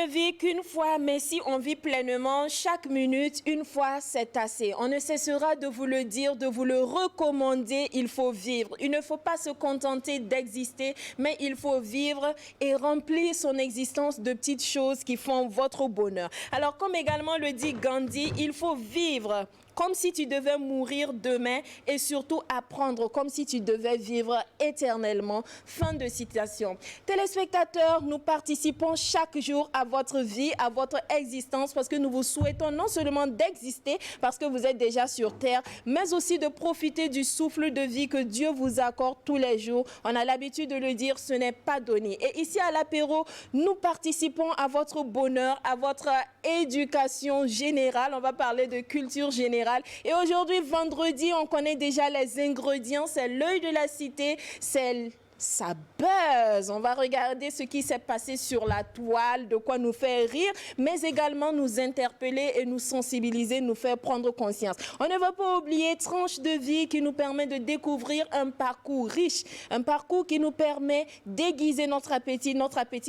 ne vit qu'une fois, mais si on vit pleinement chaque minute, une fois, c'est assez. On ne cessera de vous le dire, de vous le recommander, il faut vivre. Il ne faut pas se contenter d'exister, mais il faut vivre et remplir son existence de petites choses qui font votre bonheur. Alors, comme également le dit Gandhi, il faut vivre comme si tu devais mourir demain et surtout apprendre comme si tu devais vivre éternellement. Fin de citation. Téléspectateurs, nous participons chaque jour à votre vie, à votre existence parce que nous vous souhaitons non seulement d'exister parce que vous êtes déjà sur terre, mais aussi de profiter du souffle de vie que Dieu vous accorde tous les jours. On a l'habitude de le dire, ce n'est pas donné. Et ici à l'apéro, nous participons à votre bonheur, à votre éducation générale. On va parler de culture générale. Et aujourd'hui, vendredi, on connaît déjà les ingrédients. C'est l'œil de la cité, c'est ça buzz. On va regarder ce qui s'est passé sur la toile, de quoi nous faire rire, mais également nous interpeller et nous sensibiliser, nous faire prendre conscience. On ne va pas oublier tranche de vie qui nous permet de découvrir un parcours riche, un parcours qui nous permet d'aiguiser notre appétit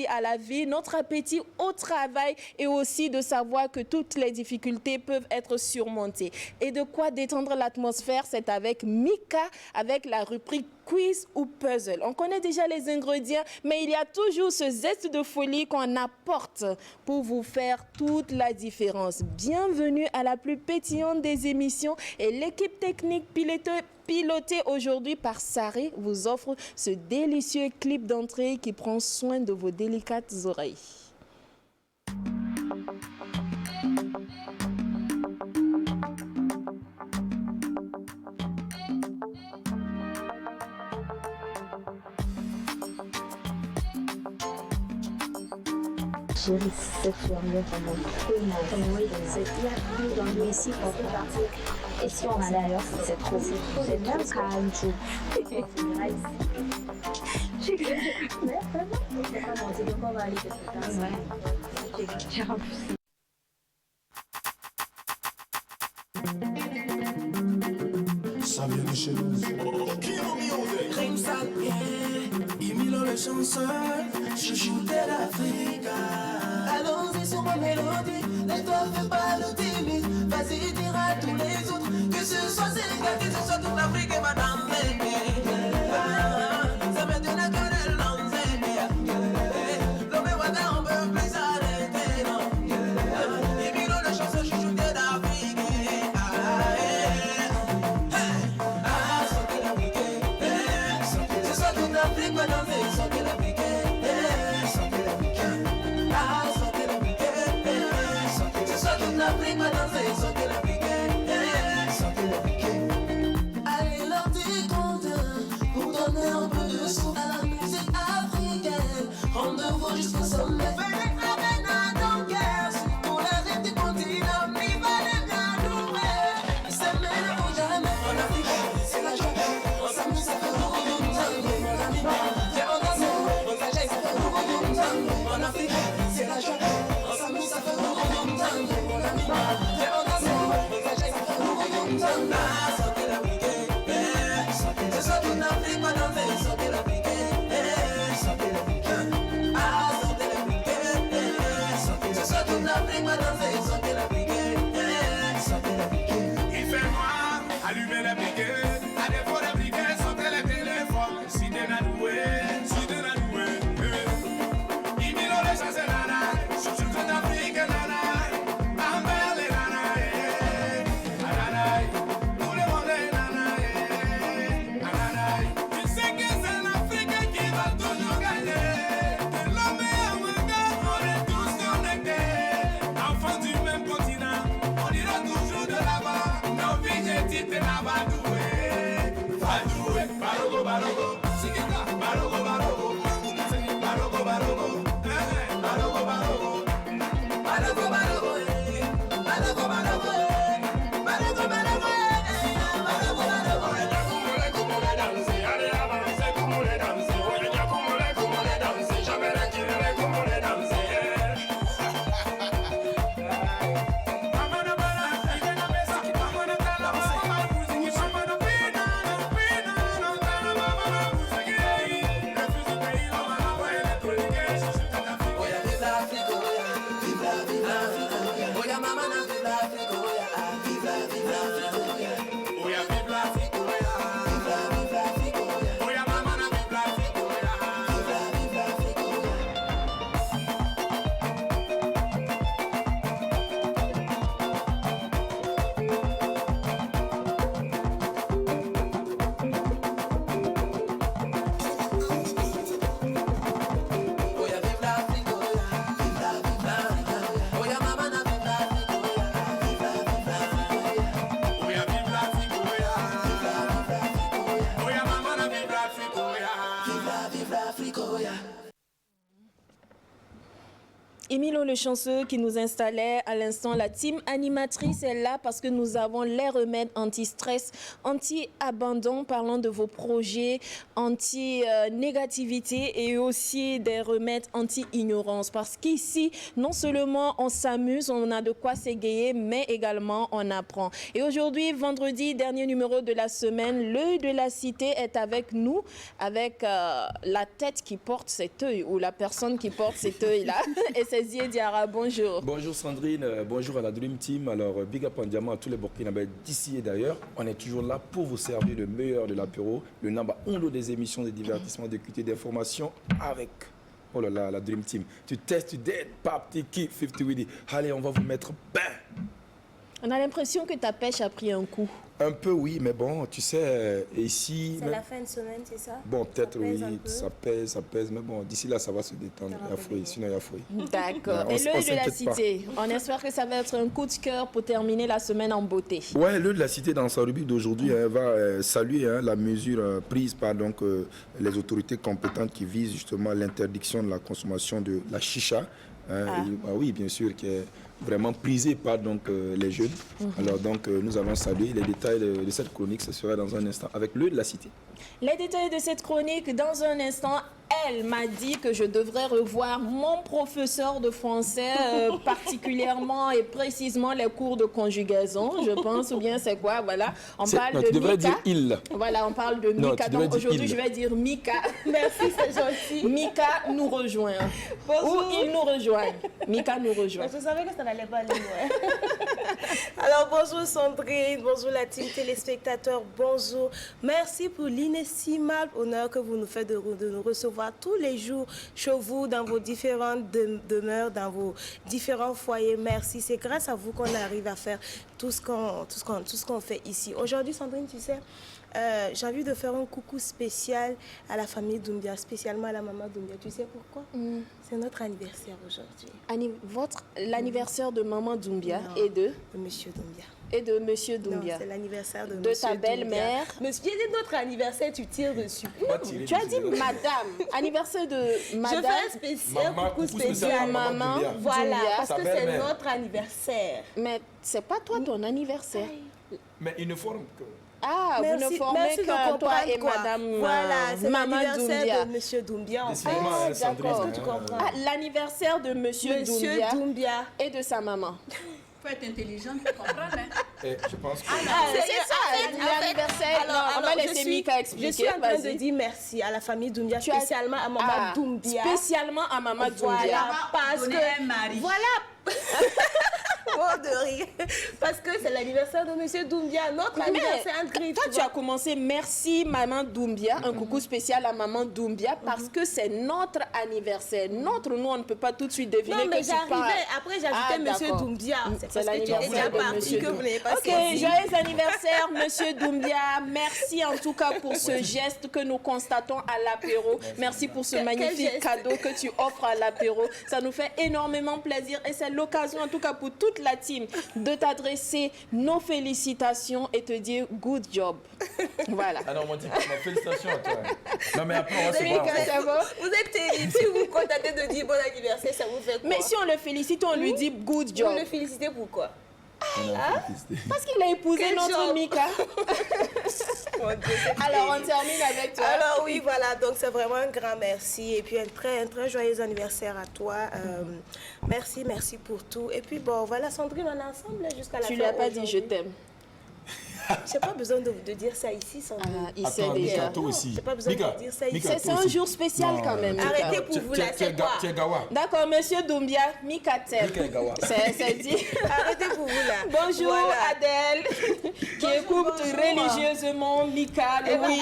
à la vie, notre appétit au travail et aussi de savoir que toutes les difficultés peuvent être surmontées. Et de quoi détendre l'atmosphère, c'est avec Mika, avec la rubrique quiz ou puzzle. On connaît déjà les ingrédients, mais il y a toujours ce zeste de folie qu'on apporte pour vous faire toute la différence. Bienvenue à la plus pétillante des émissions et l'équipe technique pilotée aujourd'hui par Saré vous offre ce délicieux clip d'entrée qui prend soin de vos délicates oreilles. Chérie, cette journée vraiment trop mal. Oui, c'est bien plus dans le ici qu'on peut partir. Et si on allait ailleurs, c'est trop. C'est même calme, tout. C'est pas menti, donc on va aller quelque part. Ouais. J'ai repoussé. Ça vient de chez nous. Crime sale bien, Emilio le chanceur, chouchou de l'Afrique. Allons-y sur ma mélodie, laisse-toi faire pas le timide. Vas-y, dire à tous les autres, que ce soit Sénégal, que ce soit toute l'Afrique et madame. Ça m'est de la querelle dans l'homme et Ouaga, on peut plus s'arrêter, non. Emilio le chanceur, chouchou de l'Afrique. L'Afrique va danser, sortez l'Afrique, sortez l'Afrique. Ah, sortez l'Afrique, ce soir toute l'Afrique va danser, sortez l'Afrique, sortez l'Afrique. Allez leur dire compte, pour donner un peu de souffle à la musique africaine. Rendez-vous jusqu'au sommet. Venez avec la danguerre, pour la rêve du continent, il va les bien nourrir. C'est même pour jamais, en Afrique, c'est la joie, on s'amuse, ça fait beaucoup de temps. En Afrique, c'est la joie. On s'amuse, ça fait beaucoup de temps. Mon ami, viens on danse. On s'agit, ça fait beaucoup de temps. Ah, sortez l'Afrique, ce soir toute l'Afrique va danser. Sortez l'Afrique, sortez l'Afrique. Ah, sortez l'Afrique, maman, vive l'Afrique, oh yeah. Vive l'Afrique, oh yeah. Oh yeah, vive l'Afrique, oh yeah. Vive l'Afrique, oh yeah. Oh yeah, maman, vive l'Afrique, oh yeah. Vive l'Afrique, oh yeah. Emilio le chanceux qui nous installait à l'instant, la team animatrice est là parce que nous avons les remèdes anti-stress, anti-abandon, parlant de vos projets, anti-négativité et aussi des remèdes anti-ignorance. Parce qu'ici, non seulement on s'amuse, on a de quoi s'égayer, mais également on apprend. Et aujourd'hui, vendredi, dernier numéro de la semaine, l'œil de la cité est avec nous, avec la tête qui porte cet œil ou la personne qui porte cet œil-là. Et c'est Zié Diarra, bonjour. Bonjour Sandrine, bonjour à la Dream Team. Alors, big up en diamant à tous les Burkinabés d'ici et d'ailleurs. On est toujours là pour vous servir le meilleur de l'apéro, le number 1 des émissions de divertissement, de culture, d'information avec, oh là là, la Dream Team. Tu testes, tu dead, pap, tiki, 50 Willy. Allez, on va vous mettre ben. On a l'impression que ta pêche a pris un coup. Un peu oui, mais bon, tu sais, ici... C'est la fin de semaine, c'est ça? Bon, peut-être oui, ça ça pèse, mais bon, d'ici là, ça va se détendre. Il y a fouille, sinon il y a fouille. D'accord. Et l'œil de la cité, on espère que ça va être un coup de cœur pour terminer la semaine en beauté. Ouais, l'œil de la cité, dans sa rubrique d'aujourd'hui, va saluer la mesure prise par donc, les autorités compétentes qui visent justement l'interdiction de la consommation de la chicha. Oui, bien sûr, qui est vraiment prisée par donc, les jeunes. Alors donc, nous allons saluer les détails de cette chronique. Ce sera dans un instant avec l'œil de la cité. Les détails de cette chronique dans un instant. Elle m'a dit que je devrais revoir mon professeur de français, particulièrement et précisément les cours de conjugaison, je pense, ou bien c'est quoi, voilà. On parle de tu devrais Mika. dire il. Voilà, on parle de Mika. Donc aujourd'hui, je vais dire Mika. Merci, c'est gentil. Mika nous rejoint. Bonjour. Ou il nous rejoint. Mika nous rejoint. Je savais que ça n'allait pas aller loin. Alors, bonjour Sandrine, bonjour la team téléspectateurs, bonjour. Merci pour l'inestimable honneur que vous nous faites de nous recevoir tous les jours chez vous, dans vos différentes demeures, dans vos différents foyers. Merci, c'est grâce à vous qu'on arrive à faire tout ce qu'on fait ici. Aujourd'hui, Sandrine, tu sais, j'ai envie de faire un coucou spécial à la famille Doumbia, spécialement à la maman Doumbia. Tu sais pourquoi? C'est notre anniversaire aujourd'hui. L'anniversaire de maman Doumbia et de Monsieur Doumbia. Et de Monsieur Doumbia. Non, c'est l'anniversaire de de ta belle-mère. Monsieur, j'ai dit notre anniversaire, tu tires dessus. Tu as dit madame. Anniversaire de madame. Je fais un spécial, coucou spécial. Maman. Voilà, Doumbia. parce que c'est notre anniversaire. Mais c'est pas toi ton anniversaire. Mais une forme que... Ah, vous ne formez que toi et madame. Voilà, c'est Maman l'anniversaire Doumbia. de Monsieur Doumbia. En fait. Ah, d'accord. Est-ce que tu comprends? Ah, l'anniversaire de Monsieur Doumbia et de sa maman. Faut être intelligente pour comprendre. Je pense que... C'est ça, l'anniversaire. On va laisser Mika expliquer. Je suis en train de dire merci à la famille Doumbia, spécialement à maman Doumbia. Spécialement à maman Doumbia. Voilà, parce Donner que... un mari. Voilà. Oh, de rire. Parce que c'est l'anniversaire de Monsieur Doumbia, notre anniversaire inscrit. Toi, tu as commencé merci maman Doumbia, un coucou spécial à maman Doumbia, parce que c'est notre anniversaire. Nous, on ne peut pas tout de suite deviner non, mais que tu parles. après j'ajoutais Monsieur Doumbia. C'est parce que tu es déjà parti que vous n'avez pas Ok, joyeux anniversaire Monsieur Doumbia. Merci en tout cas pour ce geste que nous constatons à l'apéro. Merci pour ce magnifique cadeau que tu offres à l'apéro. Ça nous fait énormément plaisir et c'est l'occasion en tout cas pour toute la team de t'adresser nos félicitations et te dire good job. Voilà. Ah non, on dit félicitations à toi. Non mais après on va se voir. Vous êtes terrible. Si vous vous contentez de dire bon anniversaire, ça vous fait quoi? Mais si on le félicite, on lui dit good job. Vous le félicitez pourquoi? Parce qu'il a épousé notre Mika. Alors on termine avec toi. Alors oui, voilà, donc c'est vraiment un grand merci et puis un très joyeux anniversaire à toi. Merci pour tout. Et puis bon, voilà Sandrine, on est ensemble jusqu'à la fin. Tu lui as pas dit je t'aime. J'ai pas besoin de dire ça ici sans Il sait Attends, déjà. Mika, toi aussi. J'ai pas besoin Mika, de dire ça ici. Mika, C'est un jour spécial Non, quand même. Mika. Arrêtez pour vous là, c'est quoi? Tu es Gawa. D'accord, monsieur Doumbia, Mika t'aime. Mika et Gawa. C'est dit. Arrêtez pour vous là. Bonjour Voilà. Adèle, qui écoute religieusement Mika. Oui,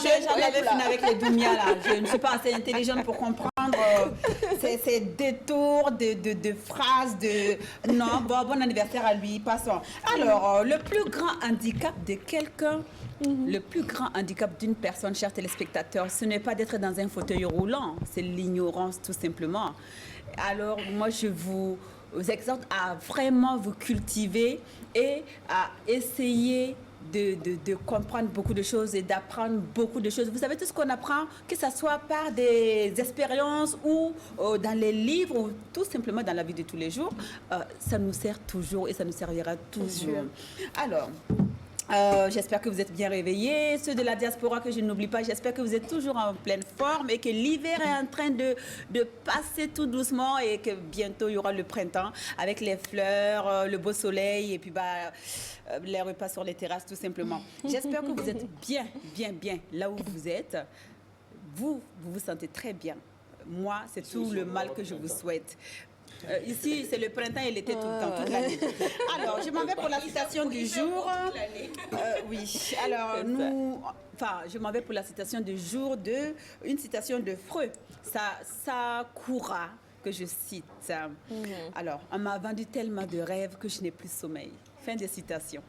jamais j'avais fini avec les Doumia là. Je ne suis pas assez intelligente pour comprendre ces détours de phrases de... Non, bon anniversaire à lui, passons. Alors, le plus grand handicap de quelqu'un, le plus grand handicap d'une personne, chers téléspectateurs, ce n'est pas d'être dans un fauteuil roulant, c'est l'ignorance tout simplement. Alors, moi, je vous exhorte à vraiment vous cultiver et à essayer de comprendre beaucoup de choses et d'apprendre beaucoup de choses. Vous savez, tout ce qu'on apprend, que ce soit par des expériences ou dans les livres ou tout simplement dans la vie de tous les jours, ça nous sert toujours et ça nous servira toujours. Alors... j'espère que vous êtes bien réveillés. Ceux de la diaspora que je n'oublie pas, j'espère que vous êtes toujours en pleine forme et que l'hiver est en train de passer tout doucement et que bientôt il y aura le printemps avec les fleurs, le beau soleil et puis les repas sur les terrasses tout simplement. J'espère que vous êtes bien là où vous êtes. Vous vous sentez très bien. Moi, c'est tout le mal que je vous souhaite. Ici, c'est le printemps et l'été tout le temps, toute l'année. Alors, je m'en vais pour la citation du jour. Oui, alors je m'en vais pour la citation du jour une citation de Freud, Sakura, que je cite. Alors, on m'a vendu tellement de rêves que je n'ai plus sommeil. Fin de citation.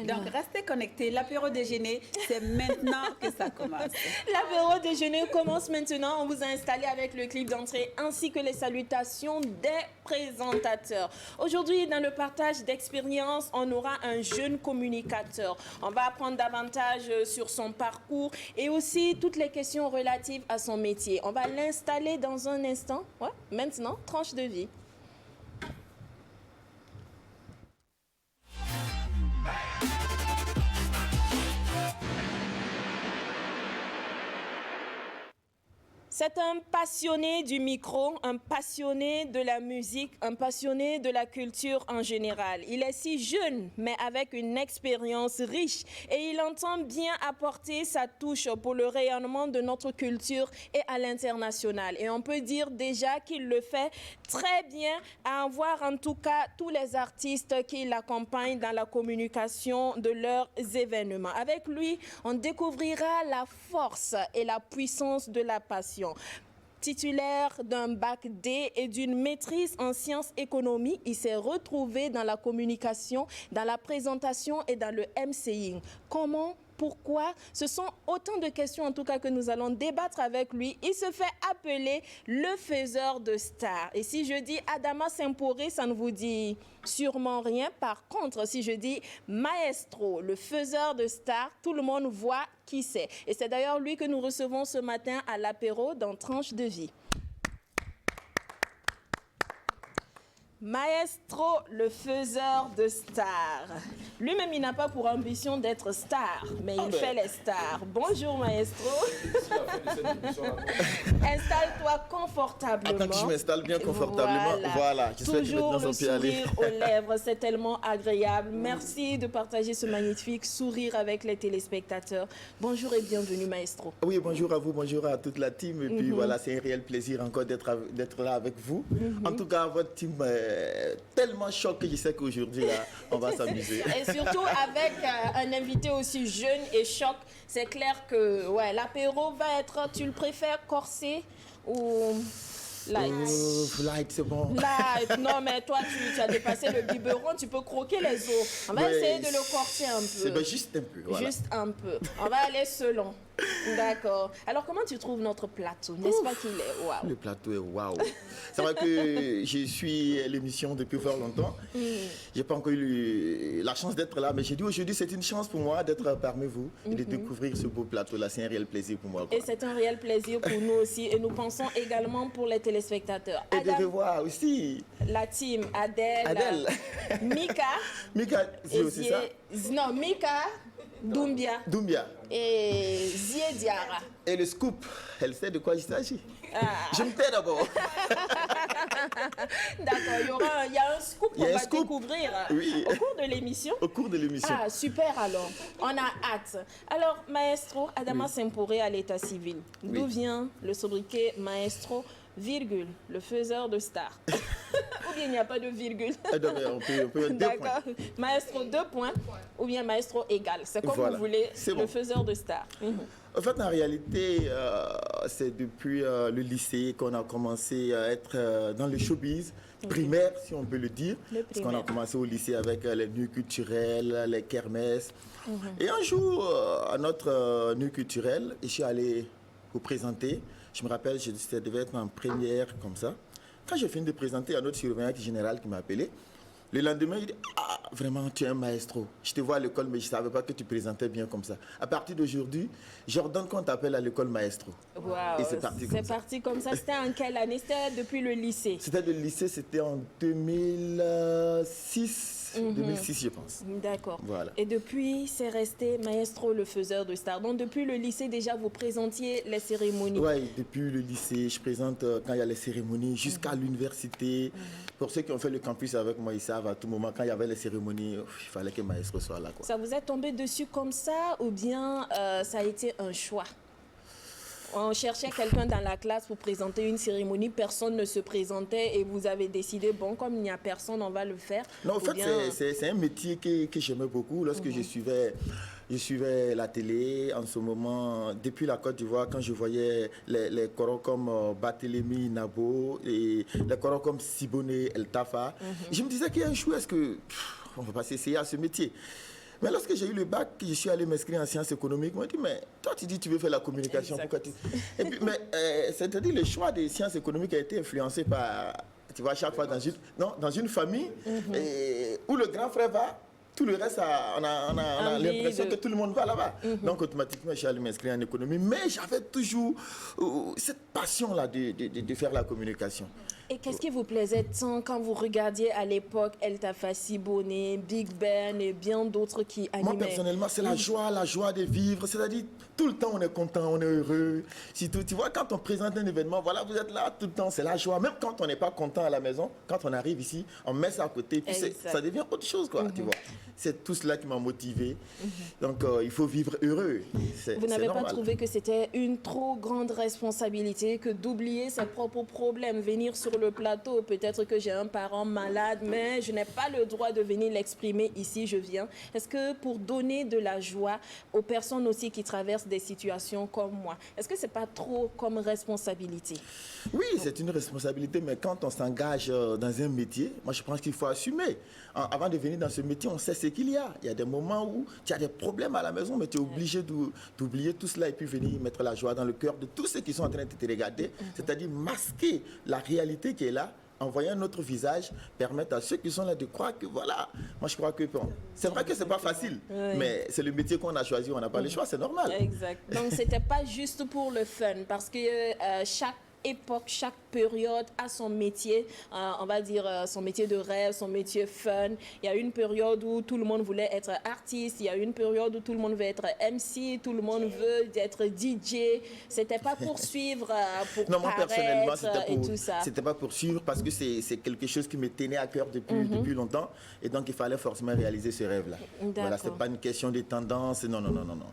Donc, restez connectés. L'apéro déjeuner, c'est maintenant que ça commence. L'apéro déjeuner commence maintenant. On vous a installé avec le clip d'entrée ainsi que les salutations des présentateurs. Aujourd'hui, dans le partage d'expérience, on aura un jeune communicateur. On va apprendre davantage sur son parcours et aussi toutes les questions relatives à son métier. On va l'installer dans un instant. Ouais, maintenant, tranche de vie. C'est un passionné du micro, un passionné de la musique, un passionné de la culture en général. Il est si jeune, mais avec une expérience riche et il entend bien apporter sa touche pour le rayonnement de notre culture et à l'international. Et on peut dire déjà qu'il le fait très bien, à en voir en tout cas tous les artistes qui l'accompagnent dans la communication de leurs événements. Avec lui, on découvrira la force et la puissance de la passion. Titulaire d'un bac D et d'une maîtrise en sciences économie, il s'est retrouvé dans la communication, dans la présentation et dans le MCing. Comment? Pourquoi? Ce sont autant de questions en tout cas que nous allons débattre avec lui. Il se fait appeler le faiseur de stars. Et si je dis Adama Semporé, ça ne vous dit sûrement rien. Par contre, si je dis Maestro, le faiseur de stars, tout le monde voit qui c'est. Et c'est d'ailleurs lui que nous recevons ce matin à l'apéro dans Tranche de vie. Maestro, le faiseur de stars. Lui-même, il n'a pas pour ambition d'être star, mais il fait les stars. Bonjour, Maestro. Installe-toi confortablement. Attends que je m'installe bien confortablement. Voilà. Toujours le sourire aux lèvres, c'est tellement agréable. Merci de partager ce magnifique sourire avec les téléspectateurs. Bonjour et bienvenue, Maestro. Oui, bonjour à vous, bonjour à toute la team. Et puis voilà, c'est un réel plaisir encore d'être là avec vous. En tout cas, votre team tellement choc que je sais qu'aujourd'hui, là, on va s'amuser. Et surtout avec un invité aussi jeune et choc, c'est clair que l'apéro va être, tu le préfères corsé ou light? Light, c'est bon. Light, non mais toi tu as dépassé le biberon, tu peux croquer les os. On va essayer de le corser un peu. C'est juste un peu, voilà. Juste un peu. On va aller selon. D'accord. Alors, comment tu trouves notre plateau? N'est-ce pas qu'il est waouh? Le plateau est waouh. C'est vrai que je suis l'émission depuis fort longtemps. J'ai pas encore eu la chance d'être là, mais j'ai dit aujourd'hui, c'est une chance pour moi d'être parmi vous et de découvrir ce beau plateau-là. C'est un réel plaisir pour moi. Quoi. Et c'est un réel plaisir pour nous aussi. Et nous pensons également pour les téléspectateurs. Et de revoir aussi la team Adèle. Mika. Mika, c'est aussi ça? Non, Mika. Doumbia Doumbia. et Zie Diara. Et le scoop, elle sait de quoi il s'agit. Ah. Je me tais d'abord. D'accord, il y a un scoop Il y a qu'on un va scoop. découvrir Oui. au cours de l'émission. Au cours de l'émission. Ah, super alors. On a hâte. Alors, maestro, Adama Sempore à l'état civil. D'où vient le sobriquet maestro, virgule, le faiseur de stars? Ou bien il n'y a pas de virgule? On peut 2 points. D'accord. Maestro 2 points ou bien maestro égal. C'est comme Voilà. vous voulez, C'est le bon. faiseur de stars. En fait, en réalité, c'est depuis le lycée qu'on a commencé à être dans le showbiz primaire, si on peut le dire. Le Parce qu'on a primaire. commencé au lycée avec les nuits culturelles, les kermesses. Et un jour, à notre nuit culturelle, je suis allé vous présenter. Je me rappelle, ça devait être en première, comme ça. Quand j'ai fini de présenter, un autre surveillant général qui m'a appelé. Le lendemain, il dit « Ah, vraiment, tu es un maestro. Je te vois à l'école, mais je ne savais pas que tu présentais bien comme ça. À partir d'aujourd'hui, j'ordonne qu'on t'appelle à l'école maestro. » Waouh, Et c'est parti comme ça. c'est parti comme ça. C'était en quelle année? C'était depuis le lycée. C'était le lycée, c'était en 2006. 2006, je pense. D'accord. Voilà. Et depuis, c'est resté maestro, le faiseur de stars. Donc, depuis le lycée, déjà, vous présentiez les cérémonies. Oui, depuis le lycée, je présente quand il y a les cérémonies jusqu'à l'université. Pour ceux qui ont fait le campus avec moi, ils savent à tout moment, quand il y avait les cérémonies, il fallait que maestro soit là, quoi. Ça vous est tombé dessus comme ça ou bien ça a été un choix? On cherchait quelqu'un dans la classe pour présenter une cérémonie, personne ne se présentait et vous avez décidé, bon, comme il n'y a personne, on va le faire. Non, en Ou fait, bien- c'est un métier que j'aimais beaucoup. Lorsque je suivais la télé, en ce moment, depuis la Côte d'Ivoire, quand je voyais les coraux comme Barthélemy Nabo et les coraux comme Sibone El Tafa, je me disais qu'il y a un chou, est-ce que on ne va pas s'essayer à ce métier? Mais lorsque j'ai eu le bac, je suis allé m'inscrire en sciences économiques. On m'a dit, mais toi, tu dis que tu veux faire la communication. Exact. Pourquoi tu... Et puis, mais c'est-à-dire le choix des sciences économiques a été influencé par, tu vois, chaque fois dans une famille où le grand frère va, tout le reste, on a Envie l'impression de- que tout le monde va là-bas. Donc, automatiquement, je suis allé m'inscrire en économie. Mais j'avais toujours cette passion-là de faire la communication. Et qu'est-ce qui vous plaisait tant quand vous regardiez à l'époque El Tafa, Sibone, Big Ben et bien d'autres qui animaient? Moi, personnellement, c'est la joie de vivre. C'est-à-dire, tout le temps, on est content, on est heureux. Surtout, tu vois, quand on présente un événement, voilà, vous êtes là tout le temps, c'est la joie. Même quand on n'est pas content à la maison, quand on arrive ici, on met ça à côté, puis Exact. ça devient autre chose, quoi, tu vois. C'est tout cela qui m'a motivé. Donc, il faut vivre heureux. Vous n'avez pas normal. trouvé que c'était une trop grande responsabilité que d'oublier ses propres problèmes, venir sur le plateau, peut-être que j'ai un parent malade, mais je n'ai pas le droit de venir l'exprimer ici, je viens. Est-ce que pour donner de la joie aux personnes aussi qui traversent des situations comme moi, est-ce que c'est pas trop comme responsabilité? Oui, c'est une responsabilité, mais quand on s'engage dans un métier, moi je pense qu'il faut assumer. Avant de venir dans ce métier, on sait ce qu'il y a. Il y a des moments où tu as des problèmes à la maison, mais tu es obligé d'oublier tout cela et puis venir mettre la joie dans le cœur de tous ceux qui sont en train de te regarder. C'est-à-dire masquer la réalité qui est là, envoyer un autre visage, permettre à ceux qui sont là de croire que voilà. Moi je crois que bon, c'est vrai que c'est pas facile, mais c'est le métier qu'on a choisi, on n'a pas le choix, c'est normal. Exact. Donc, c'était pas juste pour le fun, parce que chaque époque, chaque période a son métier, on va dire son métier de rêve, son métier fun. Il y a une période où tout le monde voulait être artiste, il y a une période où tout le monde veut être MC, tout le monde veut être DJ. C'était pas pour suivre, pour Non, moi personnellement, paraître et tout ça. c'était pas pour suivre parce que c'est quelque chose qui me tenait à cœur depuis longtemps et donc il fallait forcément réaliser ce rêve-là. Voilà, D'accord. c'est pas une question de tendance, non.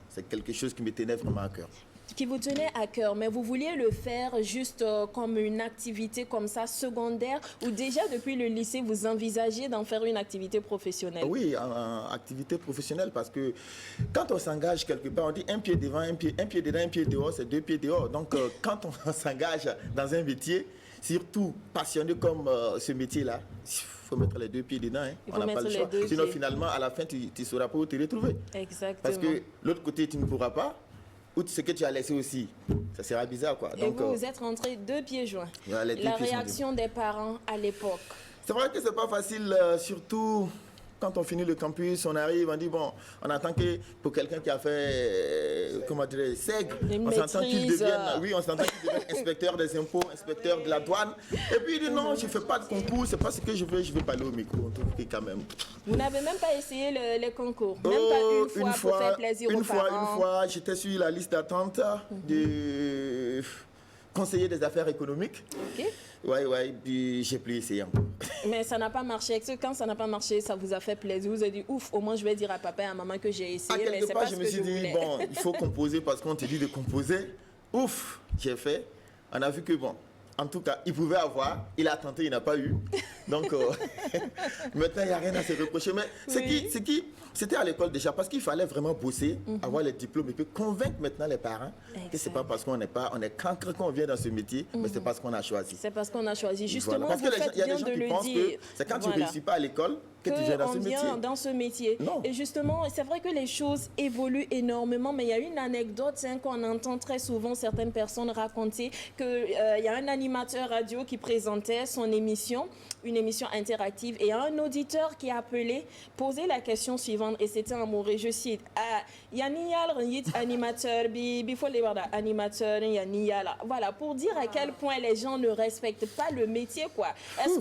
C'est quelque chose qui me tenait vraiment à cœur. Qui vous tenait à cœur, mais vous vouliez le faire juste comme une activité comme ça, secondaire, ou déjà depuis le lycée, vous envisagez d'en faire une activité professionnelle? Oui, en activité professionnelle parce que quand on s'engage quelque part, on dit un pied devant, un pied dedans, un pied dehors, c'est 2 pieds dehors. Donc quand on s'engage dans un métier, surtout passionné comme ce métier-là, il faut mettre les 2 pieds dedans. Hein. Il On faut n'a pas mettre le les choix. 2 Sinon, pieds. finalement, à la fin, tu ne sauras pas où te retrouver. Exactement. Parce que l'autre côté, tu ne pourras pas. Ou ce que tu as laissé aussi, ça sera bizarre, quoi. Et Donc, vous êtes rentré 2 pieds joints. voilà, les 2 La pieds sont réaction des parents à l'époque? c'est vrai que c'est pas facile, surtout quand on finit le campus, on arrive, on dit bon, on attend que pour quelqu'un qui a fait, comment dire, SEG, Une on s'entend qu'il maîtrise, devienne, oui, on s'entend qu'il devienne inspecteur des impôts, inspecteur de la douane. Et puis il dit non, je ne fais pas de concours, c'est pas ce que je veux pas aller au micro. On trouve que quand même. Vous n'avez même pas essayé les concours, même pas une fois pour faire plaisir aux parents. Une fois, j'étais sur la liste d'attente de conseiller des affaires économiques. Ok. Ouais, puis j'ai plus essayé encore. Mais ça n'a pas marché. Est-ce que quand ça n'a pas marché, ça vous a fait plaisir? Vous avez dit, ouf, au moins je vais dire à papa et à maman que j'ai essayé, mais c'est pas ce que je voulais. Bon, il faut composer parce qu'on te dit de composer. Ouf, j'ai fait. On a vu que bon, en tout cas, il pouvait avoir, il a tenté, il n'a pas eu. Donc, maintenant, il n'y a rien à se reprocher. Mais c'était à l'école déjà, parce qu'il fallait vraiment bosser, avoir les diplômes et puis convaincre maintenant les parents que ce n'est pas parce qu'on est cancre qu'on vient dans ce métier, mais c'est parce qu'on a choisi. C'est parce qu'on a choisi. Justement, voilà. Parce vous faites bien de le dire. C'est quand tu ne réussis pas à l'école que tu viens dans ce métier. Dans ce métier. Non. Et justement, c'est vrai que les choses évoluent énormément, mais il y a une anecdote qu'on entend très souvent certaines personnes raconter qu'il y a un animateur radio qui présentait son émission, une émission interactive, et un auditeur qui a appelé, posé la question suivante, et c'était en mot, je cite, Yaniyal animateur, animateur, Yaniyal. Voilà, pour dire à quel point les gens ne respectent pas le métier, quoi. Est-ce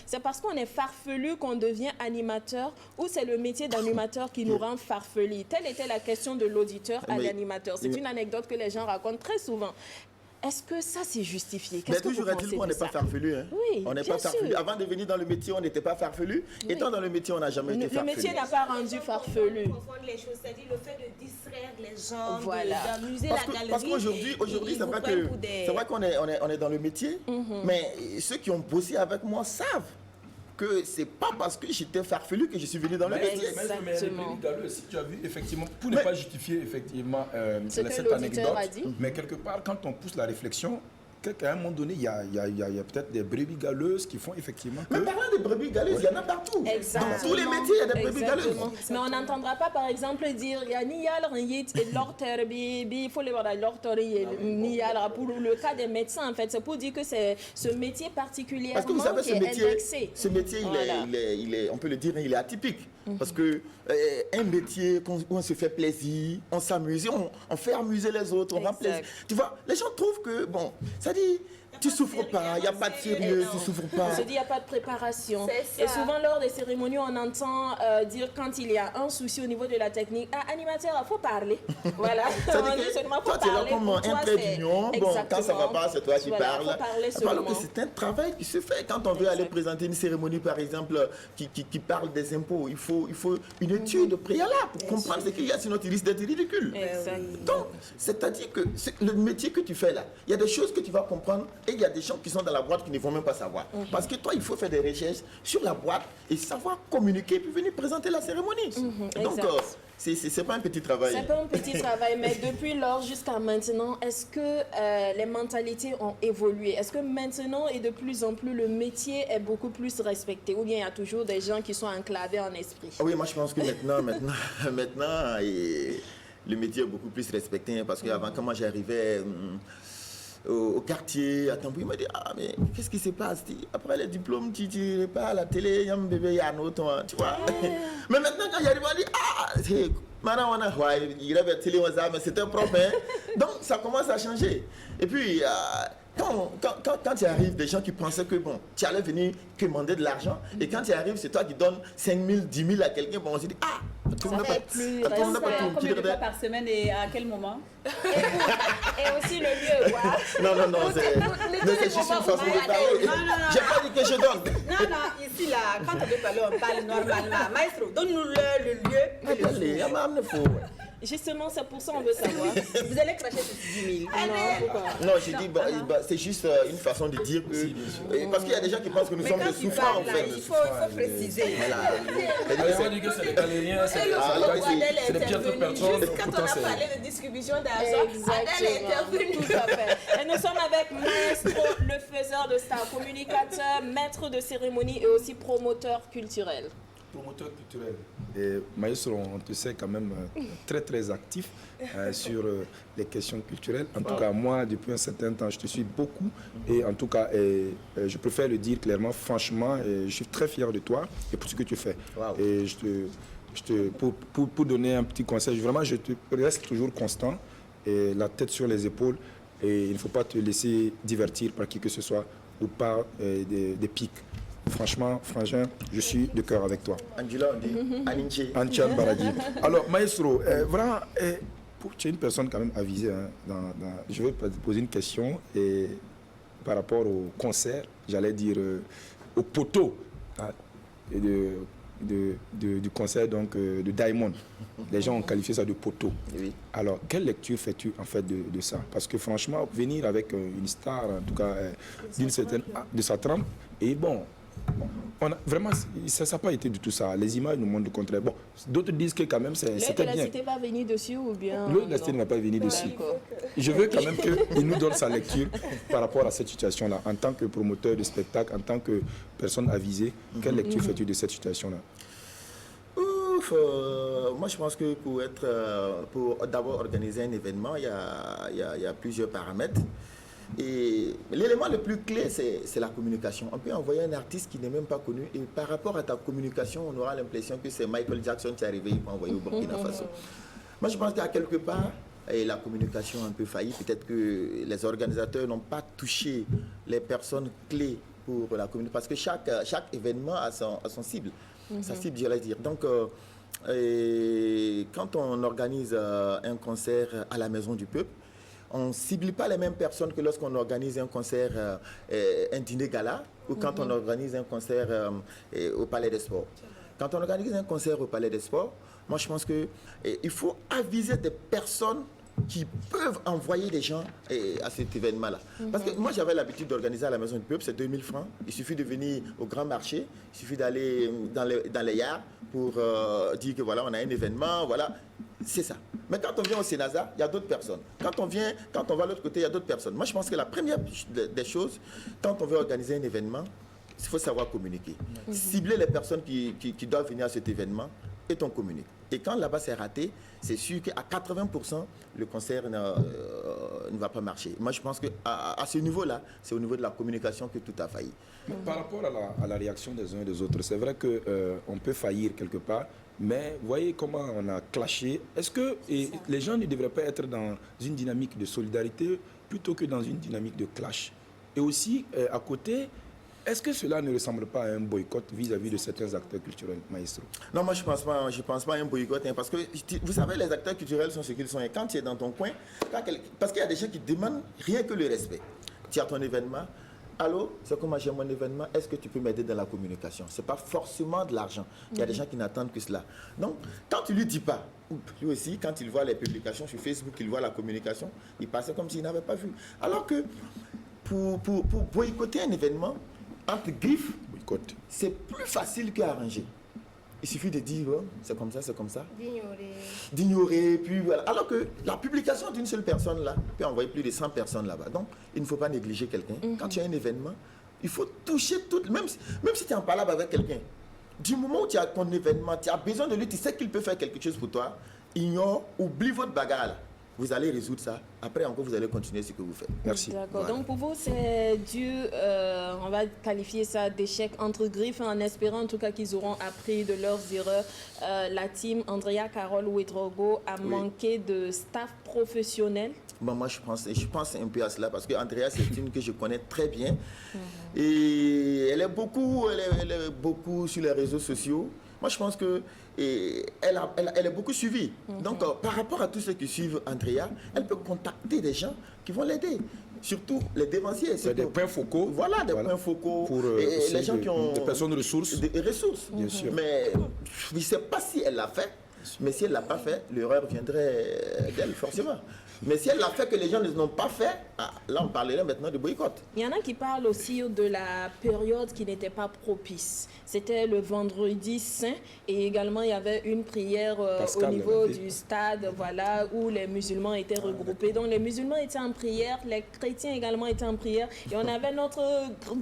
c'est parce qu'on est farfelu qu'on devient animateur, ou c'est le métier d'animateur qui nous rend farfelus? Telle était la question de l'auditeur à l'animateur. C'est une anecdote que les gens racontent très souvent. Est-ce que ça, c'est justifié? Mais toujours est-il qu'on n'est pas farfelu. Hein? Oui, on n'est pas farfelu. Avant de venir dans le métier, on n'était pas farfelu. Oui. Étant dans le métier, on n'a jamais été farfelu. Le métier n'a pas rendu farfelu. Confondre les choses, c'est-à-dire le fait de distraire les gens, voilà. d'amuser la galerie. Parce qu'aujourd'hui, c'est vrai qu'on est dans le métier, mais ceux qui ont bossé avec moi savent que c'est pas parce que j'étais farfelu que je suis venu dans le métier. Mais si tu as vu, effectivement, pour ne pas justifier effectivement cette anecdote, mais quelque part, quand on pousse la réflexion, qu'à un moment donné, il y a peut-être des brebis galeuses qui font effectivement que... Mais parlant de brebis galeuses, il y en a partout. Exactement. Dans tous les métiers, il y a des brebis galeuses. Mais on n'entendra pas, par exemple, dire il y a Niyal, Riyit et l'orter, il faut les voir dans l'orter, Niyal. Pour le cas des médecins, en fait, c'est pour dire que c'est ce métier particulièrement parce que vous savez, qui est indexé. Ce métier, il est, on peut le dire, il est atypique. Parce que un métier où on se fait plaisir, on s'amuse, on fait amuser les autres, on rend plaisir. Tu vois, les gens trouvent que, bon, ça dit, tu souffres pas, il n'y a pas de sérieux, tu souffres pas. On se dit, il n'y a pas de préparation. Et souvent, lors des cérémonies, on entend dire quand il y a un souci au niveau de la technique, animateur, il faut parler. Voilà. On dit seulement faut parler. Toi, tu es là comme un trait d'union. Bon, quand ça ne va pas, c'est toi qui parles. Alors que c'est un travail qui se fait. Quand on veut aller présenter une cérémonie, par exemple, qui parle des impôts, il faut une étude préalable pour comprendre ce qu'il y a, sinon tu risques d'être ridicule. Donc, c'est-à-dire que le métier que tu fais là, il y a des choses que tu vas comprendre. Et il y a des gens qui sont dans la boîte qui ne vont même pas savoir. Parce que toi, il faut faire des recherches sur la boîte et savoir communiquer puis venir présenter la cérémonie. Donc, c'est pas un petit travail. C'est pas un petit travail, mais depuis lors jusqu'à maintenant, est-ce que les mentalités ont évolué? Est-ce que maintenant et de plus en plus le métier est beaucoup plus respecté? Ou bien il y a toujours des gens qui sont enclavés en esprit? Oui, moi je pense que maintenant le métier est beaucoup plus respecté. Parce qu'avant, quand moi j'arrivais au quartier, à Tambou, il m'a dit, mais qu'est-ce qui se passe? Après les diplômes, tu n'es pas à la télé, il y a un bébé, il y a un autre, tu vois. Mais maintenant, quand j'arrive, on dit, il avait télé, mais c'était propre. Donc, ça commence à changer. Et puis, quand tu arrives, des gens qui pensaient que bon, tu allais venir demander de l'argent, et quand tu arrives, c'est toi qui donnes 5 000, 10 000 à quelqu'un, bon, on se dit, combien de fois par semaine et à quel moment? Et aussi le lieu, quoi. Non, c'est juste une façon de parler. J'ai pas dit que je donne. Non, ici, là, quand on veut parler, on parle normalement. Maestro, donne-nous le lieu. Justement, c'est pour ça qu'on veut savoir. Vous allez cracher sur 10 000. Non, j'ai dit, c'est juste une façon de dire que... Parce qu'il y a des gens qui pensent que nous sommes des souffrants, en fait. Il faut préciser. On va dire que c'est les galériens, c'est les pires personnes. Quand on a parlé de distribution d'argent, Adèle est intervenue. Tout à fait. Et nous sommes avec Maestro, le faiseur de stars, communicateur, maître de cérémonie et aussi promoteur culturel. Promoteur culturel. Et Maestro, on te sait quand même très très actif sur les questions culturelles. En tout cas, moi, depuis un certain temps, je te suis beaucoup. Et en tout cas, je préfère le dire clairement, franchement, je suis très fier de toi et pour ce que tu fais. Wow. Et pour donner un petit conseil, vraiment, je te reste toujours constant et la tête sur les épaules. et il ne faut pas te laisser divertir par qui que ce soit ou par des pics. Franchement, Frangin, je suis de cœur avec toi. Angela, on dit Aninche. Antian Baradi. Alors, maestro, vraiment, tu es une personne quand même avisée. Hein, je vais te poser une question par rapport au concert, j'allais dire au poteau hein, du concert donc, de Diamond. Les gens ont qualifié ça de poteau. Oui. Alors, quelle lecture fais-tu en fait de ça? Parce que franchement, venir avec une star, en tout cas, de sa trempe, et bon, vraiment, ça n'a pas été du tout ça. Les images nous montrent le contraire. Bon, d'autres disent que quand même, c'était bien. La cité va venir dessus ou bien... La cité ne va pas venir dessus. Je veux quand même qu'il nous donne sa lecture par rapport à cette situation-là. En tant que promoteur de spectacle, en tant que personne avisée, quelle lecture fais-tu de cette situation-là? Moi, je pense que pour d'abord organiser un événement, il y a plusieurs paramètres. Et l'élément le plus clé, c'est la communication. On peut envoyer un artiste qui n'est même pas connu et par rapport à ta communication, on aura l'impression que c'est Michael Jackson qui est arrivé, il peut envoyer au Burkina Faso. Moi, je pense qu'à quelque part, la communication a un peu failli. Peut-être que les organisateurs n'ont pas touché les personnes clés pour la communication. Parce que chaque événement a son cible. Sa cible, j'allais dire. Donc, quand on organise un concert à la Maison du Peuple, on ne cible pas les mêmes personnes que lorsqu'on organise un concert, un dîner gala, ou quand on organise un concert au Palais des Sports. Quand on organise un concert au Palais des Sports, moi je pense qu'il faut aviser des personnes qui peuvent envoyer des gens à cet événement-là. Parce que moi, j'avais l'habitude d'organiser à la Maison du Peuple, c'est 2000 francs. Il suffit de venir au grand marché, il suffit d'aller dans les yards pour dire que voilà, on a un événement, voilà. C'est ça. Mais quand on vient au Sénasa, il y a d'autres personnes. Quand on va à l'autre côté, il y a d'autres personnes. Moi, je pense que la première des choses, quand on veut organiser un événement, il faut savoir communiquer. Cibler les personnes qui doivent venir à cet événement et on communique. Et quand là-bas c'est raté, c'est sûr qu'à 80%, le concert ne va pas marcher. Moi, je pense qu'à ce niveau-là, c'est au niveau de la communication que tout a failli. Par rapport à la réaction des uns et des autres, c'est vrai qu'on peut faillir quelque part, mais voyez comment on a clashé. Est-ce que les gens ne devraient pas être dans une dynamique de solidarité plutôt que dans une dynamique de clash? Et aussi, à côté, est-ce que cela ne ressemble pas à un boycott vis-à-vis de certains acteurs culturels, maestro? Non, moi je pense pas à un boycott, hein, parce que vous savez, les acteurs culturels sont ce qu'ils sont. Et quand tu es dans ton coin, parce qu'il y a des gens qui demandent rien que le respect. Tu as ton événement. Allô, c'est comment j'ai mon événement, est-ce que tu peux m'aider dans la communication? Ce n'est pas forcément de l'argent. Il y a des gens qui n'attendent que cela. Donc, quand tu ne lui dis pas, lui aussi, quand il voit les publications sur Facebook, il voit la communication, il passe comme s'il n'avait pas vu. Alors que pour boycotter un événement, entre griffes, c'est plus facile qu'arranger. Il suffit de dire, oh, c'est comme ça, c'est comme ça. D'ignorer, puis voilà. Alors que la publication d'une seule personne là peut envoyer plus de 100 personnes là-bas. Donc, il ne faut pas négliger quelqu'un. Quand tu as un événement, il faut toucher tout, même si tu es en palabre avec quelqu'un. Du moment où tu as ton événement, tu as besoin de lui, tu sais qu'il peut faire quelque chose pour toi, ignore, oublie votre bagarre là. Vous allez résoudre ça. Après, encore, vous allez continuer ce que vous faites. Merci. D'accord. Voilà. Donc, pour vous, c'est dû, on va qualifier ça d'échec entre griffes, en espérant en tout cas qu'ils auront appris de leurs erreurs. La team Andrea, Carole Ouedraogo a manqué de staff professionnel. Bon, moi, je pense un peu à cela parce que Andrea, c'est une que je connais très bien. Et elle est beaucoup sur les réseaux sociaux. Moi, je pense qu'elle est beaucoup suivie. Donc, par rapport à tous ceux qui suivent Andrea, elle peut contacter des gens qui vont l'aider. Surtout les dévanciers. C'est des points focaux. Voilà, des points focaux. Pour les gens qui ont... Des personnes ressources. Des ressources. Bien sûr. Mais je ne sais pas si elle l'a fait. Mais si elle ne l'a pas fait, l'erreur viendrait d'elle, forcément. Mais si elle l'a fait que les gens ne l'ont pas fait, là on parlerait maintenant de boycott. Il y en a qui parlent aussi de la période qui n'était pas propice. C'était le vendredi saint et également il y avait une prière au niveau du stade, voilà, où les musulmans étaient regroupés. Donc les musulmans étaient en prière, les chrétiens également étaient en prière. Et on avait notre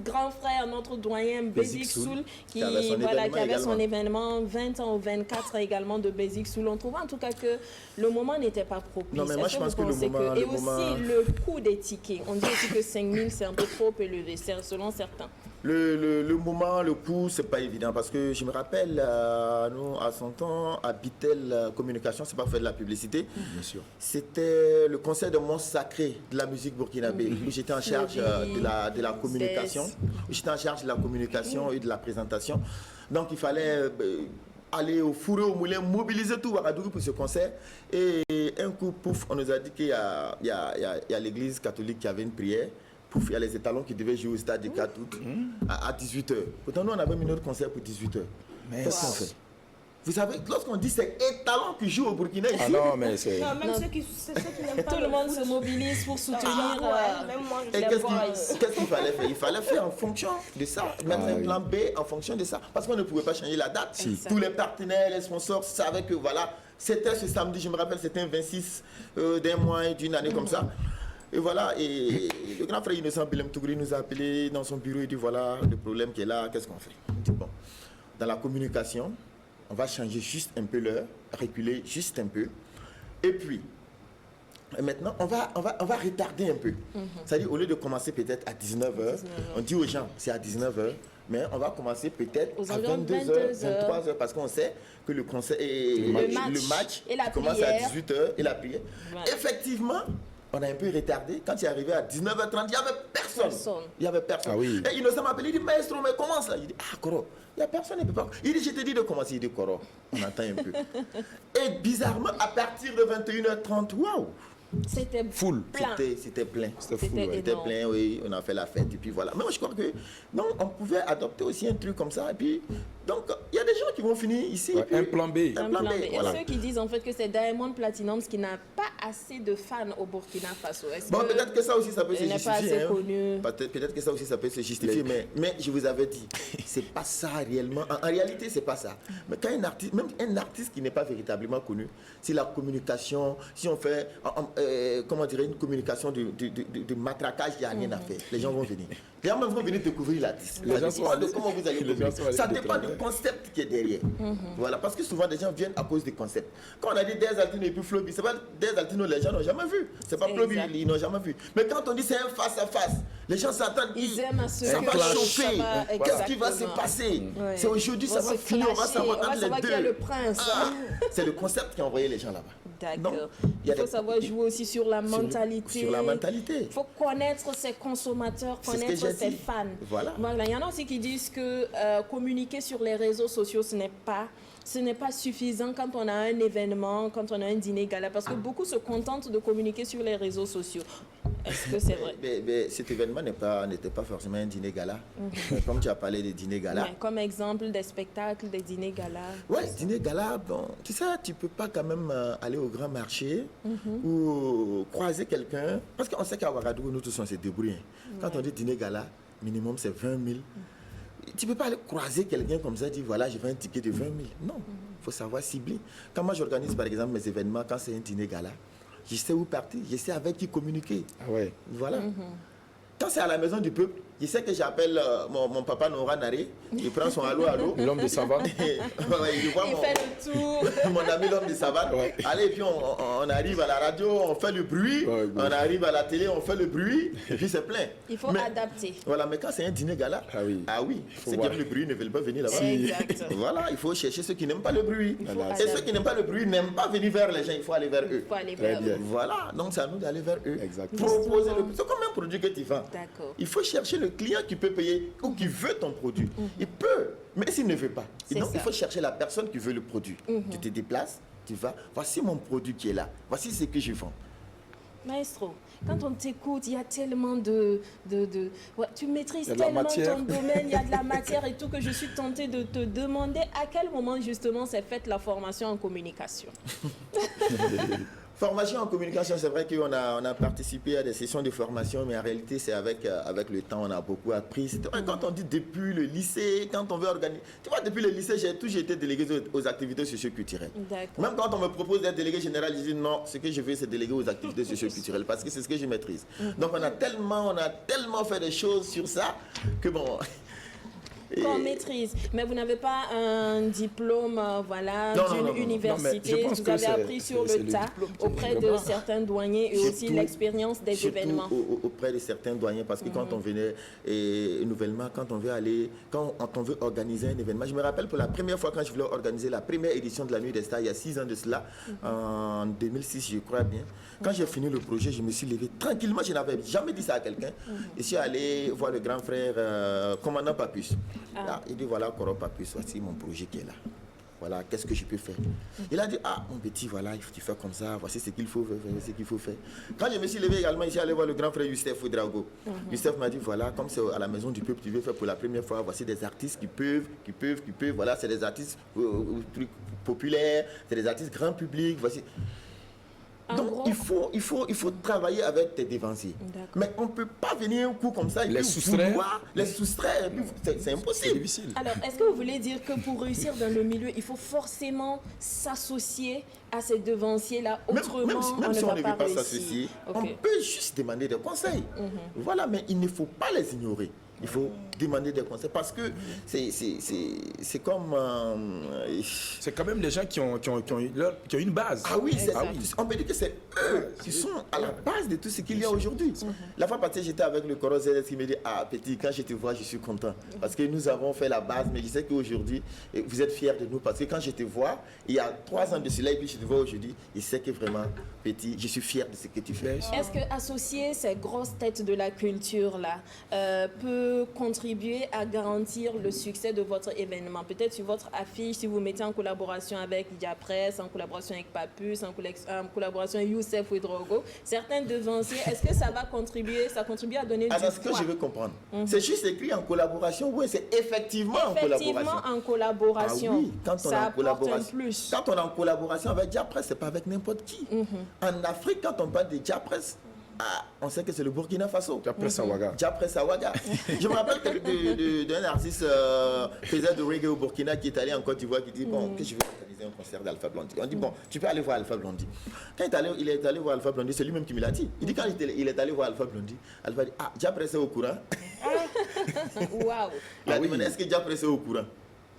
grand frère, notre doyen Bézik Soul qui avait son événement 20 ans ou 24 également de Bézik Soul. On trouvait en tout cas que le moment n'était pas propice. Non, mais moi je pense que le coût des tickets, on dit aussi que 5 000 c'est un peu trop élevé, selon certains. Le moment, le coup, c'est pas évident parce que je me rappelle, nous, à 100 ans, à Bitel Communication, c'est pas faire de la publicité. Bien sûr. C'était le concert de Monstre Sacré de la musique burkinabé, où j'étais en charge de la communication. J'étais en charge de la communication et de la présentation. Donc, il fallait aller au fourré, au moulin, mobiliser tout Ouagadougou pour ce concert. Et un coup, pouf, on nous a dit qu'il y a l'église catholique qui avait une prière. Pouf, il y a les étalons qui devaient jouer au stade du 4 août à 18h. Pourtant, nous, on avait mis notre concert pour 18h. Qu'est-ce qu'on fait? Vous savez, lorsqu'on dit c'est étalons qui jouent au Burkina ici. Ah non, mais c'est... Non, même ceux qui n'aiment pas Tout le monde se mobilise pour soutenir même moi, je Et les boys. qu'est-ce qu'il fallait faire? Il fallait faire en fonction de ça, mettre un plan B en fonction de ça. Parce qu'on ne pouvait pas changer la date. Si. Tous les partenaires, les sponsors savaient que voilà, c'était ce samedi, je me rappelle, c'était un 26 d'un mois et d'une année comme ça. Et voilà, et le grand frère Innocent Bilem Tougouri nous a appelé dans son bureau et dit voilà le problème qui est là, qu'est-ce qu'on fait? On dit bon, dans la communication, on va changer juste un peu l'heure, reculer juste un peu. Et puis, maintenant, on va retarder un peu. C'est-à-dire, au lieu de commencer peut-être à 19h, on dit aux gens, c'est à 19h, mais on va commencer peut-être à 22h, 23h, parce qu'on sait que le concert et le match et la commence prière. à 18h et la prière. Voilà. Effectivement, on a un peu retardé. Quand il est arrivé à 19h30, il n'y avait personne. Il n'y avait personne. Ah oui. Et Innocent m'a appelé, il dit, maestro, mais comment ça? Il dit, ah, Koro, il n'y a personne, il ne peut pas. Il dit, je te dis de commencer. Il dit, Koro, on attend un peu. Et bizarrement, à partir de 21h30, waouh! C'était Full. plein. C'était plein. C'était full, C'était ouais. C'était énorme. plein, oui, on a fait la fête et puis voilà. Mais moi je crois que non, on pouvait adopter aussi un truc comme ça et puis donc il y a des gens qui vont finir ici. Ouais, et puis- un plan B. Un plan B, Et voilà. ceux qui disent en fait que c'est Diamond Platinum qui n'a pas assez de fans au Burkina Faso. Est-ce Bon, que peut-être que ça aussi ça peut se il n'est pas justifier. assez hein. connu? Peut-être que ça aussi ça peut se justifier, mais je vous avais dit, c'est pas ça réellement. En réalité, c'est pas ça. Mais quand un artiste, même un artiste qui n'est pas véritablement connu, c'est la communication. Si on fait, comment dirais, une communication de matraquage, il n'y a rien à faire. Les gens vont venir. Les gens vont venir découvrir l'artiste. Les Ça gens dépend sont de comment vous allez les gens communiquer. sont allés Ça de dépend du travers. concept qui est derrière. Voilà, parce que souvent, des gens viennent à cause du concept. Quand on a dit Des Altino et puis Floby, c'est pas Des Altino, les gens n'ont jamais vu. C'est pas Floby, Exact. ils n'ont jamais vu. Mais quand on dit c'est un face-à-face, les gens s'attendent. Ils aiment à ce ça que va clash. chauffer. Ça va- Qu'est-ce qui va se exactement. passer? Ouais. C'est aujourd'hui, ça On va se finir, on va clasher, savoir on va entre savoir les qui est deux. le prince. Ah, c'est le concept qui a envoyé les gens là-bas. D'accord. Donc, il y a Il faut des- savoir jouer aussi sur la mentalité. Sur la mentalité. Il faut connaître ses consommateurs, C'est ce que connaître j'ai ses dit. fans. Voilà. Il y en a aussi qui disent que communiquer sur les réseaux sociaux, ce n'est pas suffisant quand on a un événement, quand on a un dîner gala, parce que beaucoup se contentent de communiquer sur les réseaux sociaux. Est-ce que c'est vrai? Mais cet événement n'était pas forcément un dîner gala. Mais comme tu as parlé de dîner gala. Ouais, comme exemple des spectacles, des dîners gala. Ouais, dîner gala, bon, tu sais, tu peux pas quand même aller au grand marché ou croiser quelqu'un. Parce qu'on sait qu'à Ouagadougou, nous tous, on se débrouille. Quand on dit dîner gala, minimum c'est 20 000. Tu peux pas aller croiser quelqu'un comme ça et dire voilà, je veux un ticket de 20 000. Non, il faut savoir cibler. Quand moi j'organise par exemple mes événements, quand c'est un dîner gala, je sais où partir, je sais avec qui communiquer. Ah ouais. Voilà. Quand c'est à la maison du peuple, je sais que j'appelle mon papa Nora Naré, il prend son allô. L'homme de savane. Ouais, je vois Il fait le tour. mon ami l'homme de savane. Ouais. Allez, puis on arrive à la radio, on fait le bruit. Ouais, on arrive à la télé, on fait le bruit. Et puis c'est plein. Il faut Mais- adapter. Voilà, mais quand c'est un dîner gala, Ah oui. ceux qui voir. aiment le bruit ne veulent pas venir là-bas. Exact. Voilà, il faut chercher ceux qui n'aiment pas le bruit. faut Et adapter. ceux qui n'aiment pas le bruit n'aiment pas venir vers les gens, il faut aller vers eux. Il faut aller Très vers bien. eux. Voilà, donc c'est à nous d'aller vers eux. Exactement. Proposer le... C'est comme un produit que tu vends. D'accord. Il faut chercher le client qui peut payer ou qui veut ton produit. Il peut, mais s'il ne veut pas. Et C'est donc, ça. il faut chercher la personne qui veut le produit. Tu te déplaces, tu vas, voici mon produit qui est là. Voici ce que je vends. Maestro, quand on t'écoute, il y a tellement de ouais, tu maîtrises Il y a de la tellement matière. ton domaine, il y a de la matière et tout, que je suis tentée de te demander à quel moment justement s'est faite la formation en communication. Formation en communication, c'est vrai qu'on a participé à des sessions de formation, mais en réalité, c'est avec le temps, on a beaucoup appris. C'est vrai, quand on dit depuis le lycée, quand on veut organiser... Tu vois, depuis le lycée, j'ai toujours été délégué aux activités socio-culturelles. D'accord. Même quand on me propose d'être délégué général, je dis non, ce que je veux, c'est déléguer aux activités socio-culturelles, parce que c'est ce que je maîtrise. Donc on a tellement fait des choses sur ça, que bon... Qu'on maîtrise. Mais vous n'avez pas un diplôme voilà, Non, non, non, d'une non, non. université. Non, mais je pense vous que avez c'est- appris sur c'est le le tas diplôme qui auprès est de vraiment- certains douaniers et aussi Surtout- l'expérience des surtout événements. auprès de certains douaniers, parce que quand on venait nouvellement, quand on veut organiser un événement, je me rappelle pour la première fois quand je voulais organiser la première édition de la Nuit des Stars, il y a 6 ans de cela, en 2006 je crois bien. Quand j'ai fini le projet, je me suis levé tranquillement, je n'avais jamais dit ça à quelqu'un. Je suis allé voir le grand frère commandant Papus. Là, il dit voilà Coro Papus, voici mon projet qui est là. Voilà, qu'est-ce que je peux faire? Il a dit, ah, mon petit, voilà, il faut que tu fasses comme ça, voici ce qu'il faut faire, ce qu'il faut faire. Quand je me suis levé également, je suis allé voir le grand frère Youssef Ouedraogo. Youssef m'a dit, voilà, comme c'est à la maison du peuple, tu veux faire pour la première fois, voici des artistes qui peuvent, voilà, c'est des artistes populaires, c'est des artistes grand public, voici. En Donc, gros- il faut travailler avec tes dévanciers. D'accord. Mais on ne peut pas venir un coup comme ça et Les puis soustraire. les soustraire. C'est C'est impossible. difficile. Alors, est-ce que vous voulez dire que pour réussir dans le milieu, il faut forcément s'associer à ces devanciers-là? Autrement, Même on si ne on va ne pas veut pas réussir. s'associer, Ok. on peut juste demander des conseils. Voilà, mais il ne faut pas les ignorer. Il faut demander des conseils parce que c'est comme... C'est quand même des gens qui ont une base. Ah oui, Exact. on peut dire que c'est eux qui sont à la base de tout ce qu'il y a aujourd'hui. La fois passée, j'étais avec le Coro ZS qui me dit, ah petit, quand je te vois, je suis content. Parce que nous avons fait la base, mais je sais qu'aujourd'hui, vous êtes fiers de nous. Parce que quand je te vois, il y a 3 ans de cela, et puis je te vois aujourd'hui, je sais que vraiment, petit, je suis fier de ce que tu fais. Est-ce que associer ces grosses têtes de la culture là peut contribuer à garantir le succès de votre événement? Peut-être sur votre affiche, si vous mettez en collaboration avec Diapresse, en collaboration avec Papus, en collaboration avec Youssef Ouedraogo, certains devanciers, est-ce que ça va contribuer, ça contribue à donner Alors, du ce que poids? je veux comprendre, c'est juste écrit en collaboration, oui, c'est effectivement en Effectivement, collaboration. en collaboration. Ah oui, quand on ça est en apporte collaboration. un plus. Quand on est en collaboration avec Diapresse, c'est pas avec n'importe qui. En Afrique, quand on parle de Diapresse, on sait que c'est le Burkina Faso. Après Sawaga. Diapresse Sawaga. Je me rappelle d'un artiste faisait de reggae au Burkina qui est allé en Côte d'Ivoire qui dit bon, que je vais organiser un concert d'Alpha Blondy. On dit bon, tu peux aller voir Alpha Blondy. Quand il est allé voir Alpha Blondy, c'est lui-même qui me l'a dit. Il dit quand il est allé voir Alpha Blondy, Alpha dit ah, Diapresse est au courant. Waouh. Il a dit mais est-ce que Diapresse est au courant?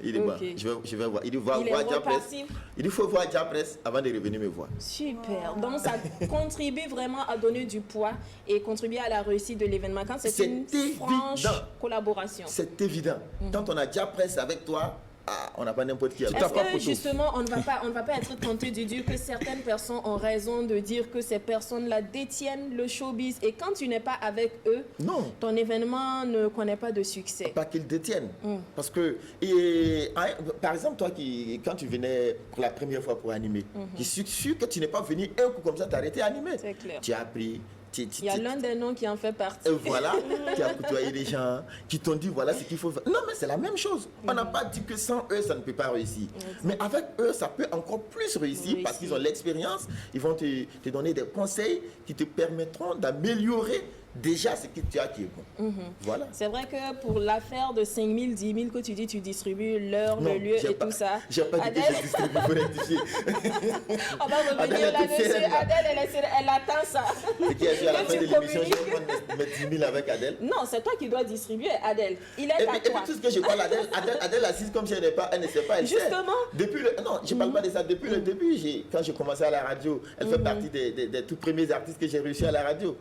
Il dit, bah, Ok. je vais voir. Il dit, voir Il est Diapresse. reparti. Il dit, faut voir Diapresse avant de revenir me voir. Super. Donc, ça contribue vraiment à donner du poids et contribuer à la réussite de l'événement quand c'est C'est une évident. franche collaboration. C'est évident. Quand on a Diapresse avec toi, on n'a pas n'importe qui avec Est-ce toi. que justement, on ne va pas être tenté de dire que certaines personnes ont raison de dire que ces personnes-là détiennent le showbiz et quand tu n'es pas avec eux, Non. ton événement ne connaît pas de succès. Pas qu'ils détiennent. Parce que, par exemple, toi, quand tu venais pour la première fois pour animer, je suis sûr que tu n'es pas venu un coup comme ça t'arrêter à animer. C'est clair. Tu as appris. Il y a l'un des noms qui en fait partie. Voilà, qui a côtoyé des gens, qui t'ont dit voilà ce qu'il faut faire. Non, mais c'est la même chose. On n'a pas dit que sans eux, ça ne peut pas réussir. Mais avec eux, ça peut encore plus réussir parce qu'ils ont l'expérience. Ils vont te donner des conseils qui te permettront d'améliorer déjà ce que tu as qui est bon. Voilà. C'est vrai que pour l'affaire de 5 000, 10 000 que tu dis, tu distribues l'heure, le lieu j'ai et pas- tout ça. J'ai pas dit que Adèle, je distribue, faut rectifier. on va revenir Adèle était là-dessus. fière, là. Adèle, elle attend ça. C'est qui a dit à la Que fin tu de l'émission, je communiques. vais mettre 10 000 avec Adèle. Non, c'est toi qui dois distribuer, Adèle. Il est Et à puis toi. tout ce que je parle, Adèle assise comme si elle ne sait pas, elle sait. Justement. Non, je ne parle pas de ça. Depuis le début, quand j'ai commencé à la radio, elle fait partie des tout premiers artistes que j'ai réussi à la radio.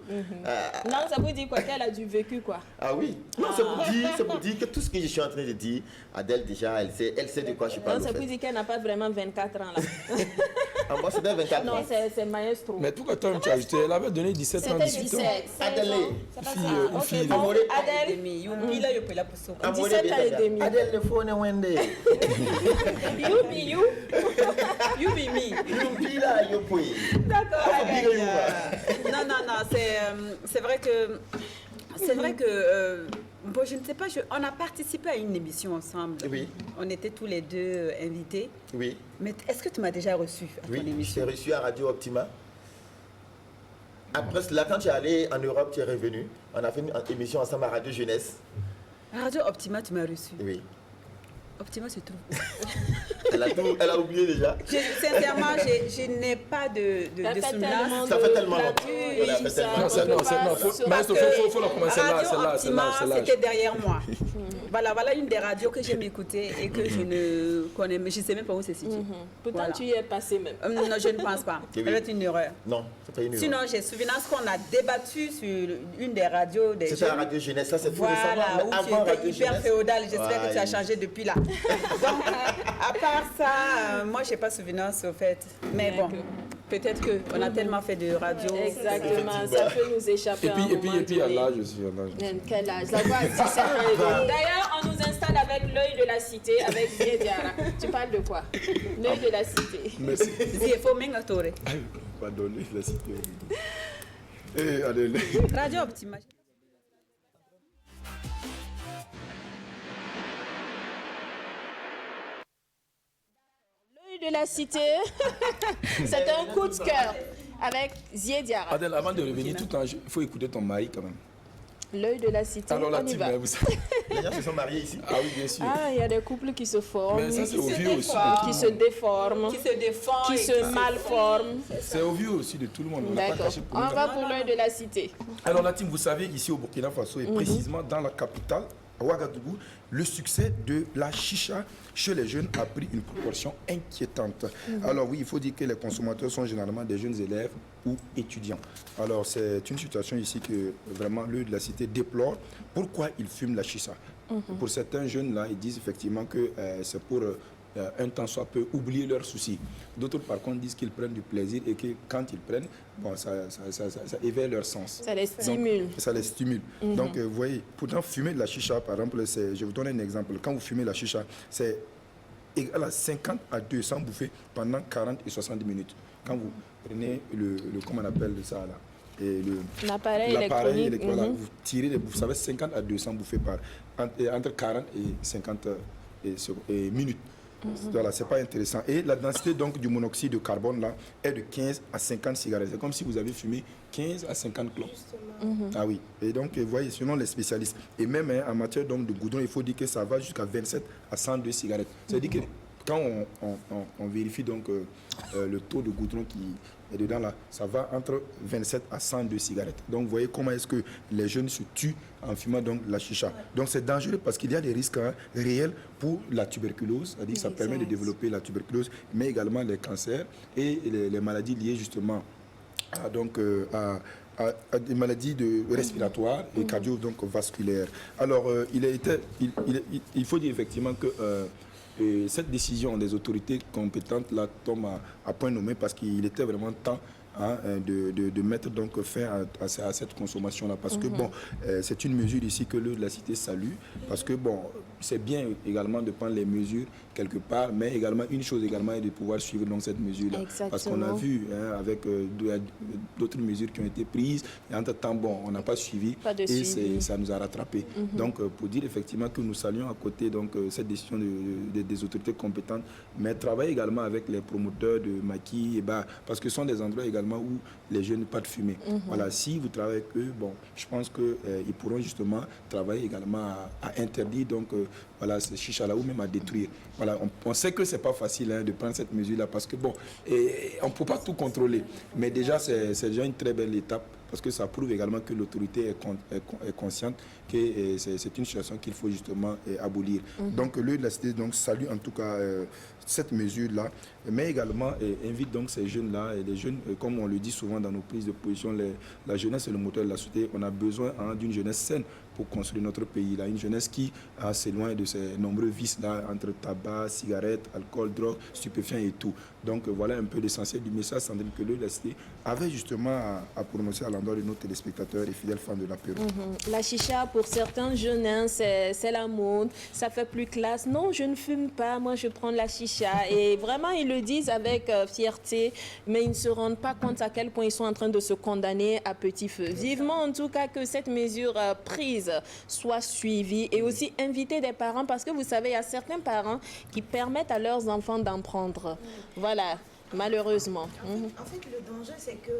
Non, ça vous dit quoi? Qu'elle a du vécu, quoi. Ah oui. Non, c'est pour dire que tout ce que je suis en train de dire, Adèle déjà, elle sait de quoi je parle. Non, c'est pour dire qu'elle n'a pas vraiment 24 ans, là. Ah, moi, c'était 24 Non, ans. c'est maestro. Mais pourquoi toi, tu as ajouté? Elle avait donné 17 ans, C'était 18 ans. 17. Adèle. C'est pas Fille, ça. une Ok, fille. bon, Amoré. Adèle, Amoré 17 ans et bien. demi. Adèle, le phone est wende. You be you. You be me. Youpi là, yopi. D'accord, Ah, Adèle. big you, Non, c'est vrai que bon, je ne sais pas, on a participé à une émission ensemble. Oui. On était tous les deux invités. Oui. Mais est-ce que tu m'as déjà reçu à ton Oui, je t'ai émission? reçu à Radio Optima. Après cela, quand tu es allé en Europe, tu es revenu. On a fait une émission ensemble à Radio Jeunesse. À Radio Optima, tu m'as reçu. Oui. Optima se trouve. Elle a oublié déjà. Sincèrement, je n'ai pas de Ça fait souvenir. tellement Ça fait tellement longtemps. qu'on a fait ça. tellement. Non, c'est non, faut la commencer là, Radio c'est là. c'était derrière moi. Voilà une des radios que j'aime écouter et que je ne connais, mais je ne sais même pas où c'est situé. Pourtant, Voilà. tu y es passé même. Non, je ne pense pas. Oui. Ça va être une erreur. Non, c'est pas une erreur. Sinon, j'ai souvenance qu'on a débattu sur une des radios des C'était la jeunes. radio jeunesse, ça c'est tout Voilà, récemment. où Mais tu avant étais radio hyper jeunesse. féodal. J'espère que tu as Ouais. changé depuis là. Donc, à part ça, moi, je n'ai pas souvenance au fait. Mais bon, peut-être qu'on a tellement fait de radio. Exactement, ça peut nous échapper. Et puis à l'âge aussi. Quel âge? Ça va, 17 ans. D'ailleurs, on nous installe avec l'œil de la cité, avec Diara. Tu parles de quoi? L'œil de la cité. Merci. Il faut m'engatourer. Pardon, la cité. Allez. Radio Optima. L'œil de la cité, c'est un coup de cœur avec Diara. Adèle, avant de revenir tout le temps, il faut écouter ton mari quand même. L'œil de la cité, Alors la on y team, va. vous savez. Les gens se sont mariés ici. Ah oui, bien sûr. Ah, il y a des couples qui se forment, Mais ça, c'est au vieux aussi. qui se déforment, Qui se défend. qui et se malforment. C'est au vieux aussi de tout le monde. On n'a pas D'accord. caché pour On nous. va pour l'œil de la cité. Alors la team, vous savez, ici au Burkina Faso et précisément dans la capitale, à Ouagadougou, le succès de la chicha chez les jeunes a pris une proportion inquiétante. Alors oui, il faut dire que les consommateurs sont généralement des jeunes élèves ou étudiants. Alors c'est une situation ici que vraiment l'œil de la cité déplore. Pourquoi ils fument la chicha? Pour certains jeunes là, ils disent effectivement que c'est pour un temps soit peu oublier leurs soucis. D'autres par contre disent qu'ils prennent du plaisir et que quand ils prennent, bon, ça éveille leur sens. Ça les stimule. Donc, ça les stimule. Donc vous voyez, pourtant fumer de la chicha par exemple, je vais vous donner un exemple. Quand vous fumez la chicha, c'est égal à 50 à 200 bouffées pendant 40 et 60 minutes. Quand vous prenez comment on appelle ça là, et L'appareil électronique. voilà, vous tirez les bouffées, ça va être 50 à 200 bouffées entre 40 et 50 minutes. Voilà, c'est pas intéressant. Et la densité donc du monoxyde de carbone là est de 15 à 50 cigarettes. C'est comme si vous avez fumé 15 à 50 clopes. Ah oui. Et donc vous voyez, selon les spécialistes, et même en matière donc, de goudron, il faut dire que ça va jusqu'à 27 à 102 cigarettes. C'est-à-dire que quand on vérifie donc le taux de goudron qui est dedans là, ça va entre 27 à 102 cigarettes. Donc vous voyez comment est-ce que les jeunes se tuent en fumant donc la chicha. Donc c'est dangereux parce qu'il y a des risques réels pour la tuberculose, c'est-à-dire que ça permet de développer la tuberculose, mais également les cancers et les maladies liées justement à des maladies respiratoires et cardiovasculaires. Alors il faut dire effectivement que cette décision des autorités compétentes là tombe à point nommé parce qu'il était vraiment temps de mettre donc fin à cette consommation là parce que bon c'est une mesure ici que la cité salue parce que bon c'est bien également de prendre les mesures quelque part, mais également une chose également est de pouvoir suivre donc cette mesure là parce qu'on a vu avec d'autres mesures qui ont été prises et entre temps bon on n'a pas suivi et ça nous a rattrapé. Donc pour dire effectivement que nous saluons à côté donc cette décision des autorités compétentes, mais travailler également avec les promoteurs de maquis et parce que ce sont des endroits également où les jeunes ne pas de fumer. Voilà, si vous travaillez avec eux, bon, je pense qu'ils pourront justement travailler également à interdire donc voilà ces chichas là ou même à détruire. Voilà, on sait que c'est pas facile de prendre cette mesure là parce que bon, on peut pas tout contrôler, mais déjà c'est déjà une très belle étape parce que ça prouve également que l'autorité est consciente que c'est une situation qu'il faut justement abolir. Donc l'œil de la cité donc salue en tout cas cette mesure-là, mais également invite donc ces jeunes-là, et les jeunes, comme on le dit souvent dans nos prises de position, la jeunesse est le moteur de la société. On a besoin d'une jeunesse saine pour construire notre pays. Là, une jeunesse qui s'éloigne de ces nombreux vices-là, entre tabac, cigarettes, alcool, drogue, stupéfiants et tout. Donc voilà un peu l'essentiel du message, Sandrine, que l'œil de la cité avait justement à prononcer à l'endroit de nos téléspectateurs et fidèles fans de l'apéro. La chicha, pour certains jeunes, c'est la mode, ça fait plus classe. Non, je ne fume pas, moi je prends la chicha. Et vraiment, ils le disent avec fierté, mais ils ne se rendent pas compte à quel point ils sont en train de se condamner à petit feu. Vivement, en tout cas, que cette mesure prise soit suivie et aussi inviter des parents, parce que vous savez, il y a certains parents qui permettent à leurs enfants d'en prendre. Voilà, malheureusement. En fait, le danger, c'est que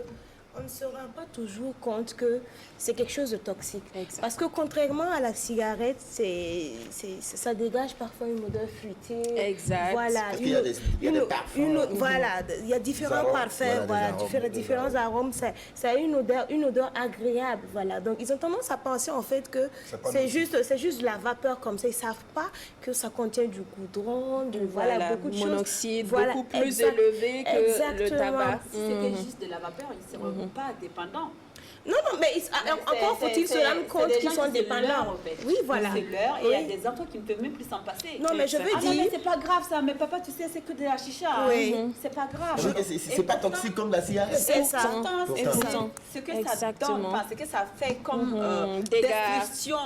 on ne se rend pas toujours compte que c'est quelque chose de toxique. Exact. Parce que contrairement à la cigarette, ça dégage parfois une odeur fruitée. Exact. Voilà. Parce qu'il y a des parfums. Voilà, il y a différents arômes. parfums, Voilà, des arômes, différents arômes. Ça a une odeur agréable. Voilà. Donc, ils ont tendance à penser en fait que c'est juste de la vapeur comme ça. Ils ne savent pas que ça contient du goudron, Voilà, beaucoup de choses. monoxyde, beaucoup plus élevé que le tabac. Si c'était juste de la vapeur, ils ne seront pas dépendants. Non, mais encore faut-il se rendre compte qu'ils sont dépendants. En fait. Oui, voilà. C'est l'heure et il y a des enfants qui ne peuvent même plus s'en passer. Non, mais je veux Ah non, dire... mais c'est pas grave ça, mais papa, tu sais, c'est que de la chicha. Oui. C'est pas grave. C'est pas toxique comme la cigarette. C'est ça. Pourtant, ce que ça Exactement. donne, enfin, ce que ça fait comme dégâts. destruction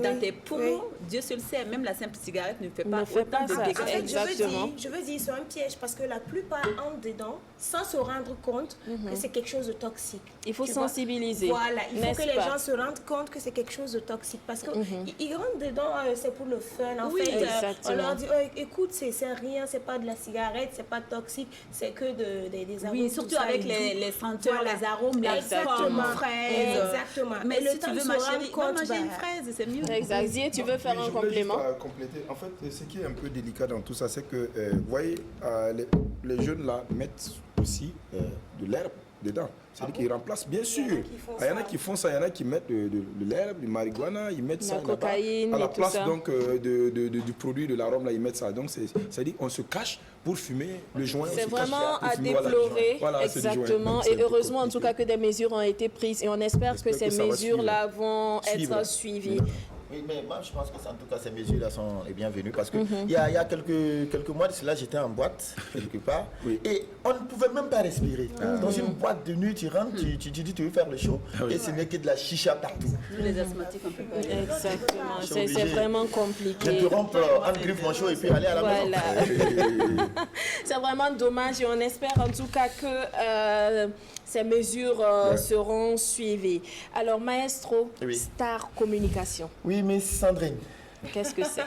dans tes poumons, Dieu seul sait, même la simple cigarette ne fait pas fait autant pas de ça. dégâts. En fait, Exactement. je veux dire, c'est un piège parce que la plupart entrent dedans sans se rendre compte que c'est quelque chose de toxique. Il faut Tu vois? sensibiliser. Voilà, il faut n'est-ce que les pas? gens se rendent compte que c'est quelque chose de toxique parce que ils rentrent dedans, c'est pour le fun. En Oui, fait, exactement. on leur dit, oh, écoute, c'est rien, c'est pas de la cigarette, c'est pas toxique, c'est que des arômes. Oui, tout surtout ça, avec et les senteurs, Voilà. les arômes, les Exactement. pommes, fraises. Exactement. Mais Et le si temps tu de veux, se ma rendre chérie, va compte, manger une bah, fraise, c'est mieux. Exact. Zier, tu veux faire Oui, un je voulais juste, complément? compléter. En fait, ce qui est un peu délicat dans tout ça, c'est que, vous voyez, les jeunes là mettent aussi de l'herbe dedans. C'est-à-dire qu'ils remplacent, bien sûr. Il y en a qui font ça, il y en a qui mettent de l'herbe, du marijuana, ils mettent ça là-bas. cocaïne à la et tout place ça. donc du produit, de l'arôme, là, ils mettent ça. Donc, c'est-à-dire qu'on se cache pour fumer le joint. C'est on se cache vraiment pour à fumer, voilà, le déplorer, joint. Voilà, c'est du joint. exactement. Donc, c'est Et un peu heureusement, en tout cas, compliqué. que des mesures ont été prises. Et on espère que ces J'espère que ça va mesures-là vont Suivre. être suivies. Oui, mais moi, je pense que en tout cas, ces mesures-là sont les bienvenues parce que il y a quelques mois de cela, j'étais en boîte, quelque part, et on ne pouvait même pas respirer. Dans une boîte de nuit, tu rentres, tu dis tu veux faire le show, et ce n'est que de la chicha partout. Nous, les asthmatiques, on peut pas aller. Exactement. Je suis C'est obligé vraiment Je compliqué. te rompre en griffe mon show et puis aller à la Voilà. maison. C'est vraiment dommage et on espère en tout cas que ces mesures seront suivies. Alors, Maestro, Oui. Star Communication, Oui, mais Sandrine. qu'est-ce que c'est?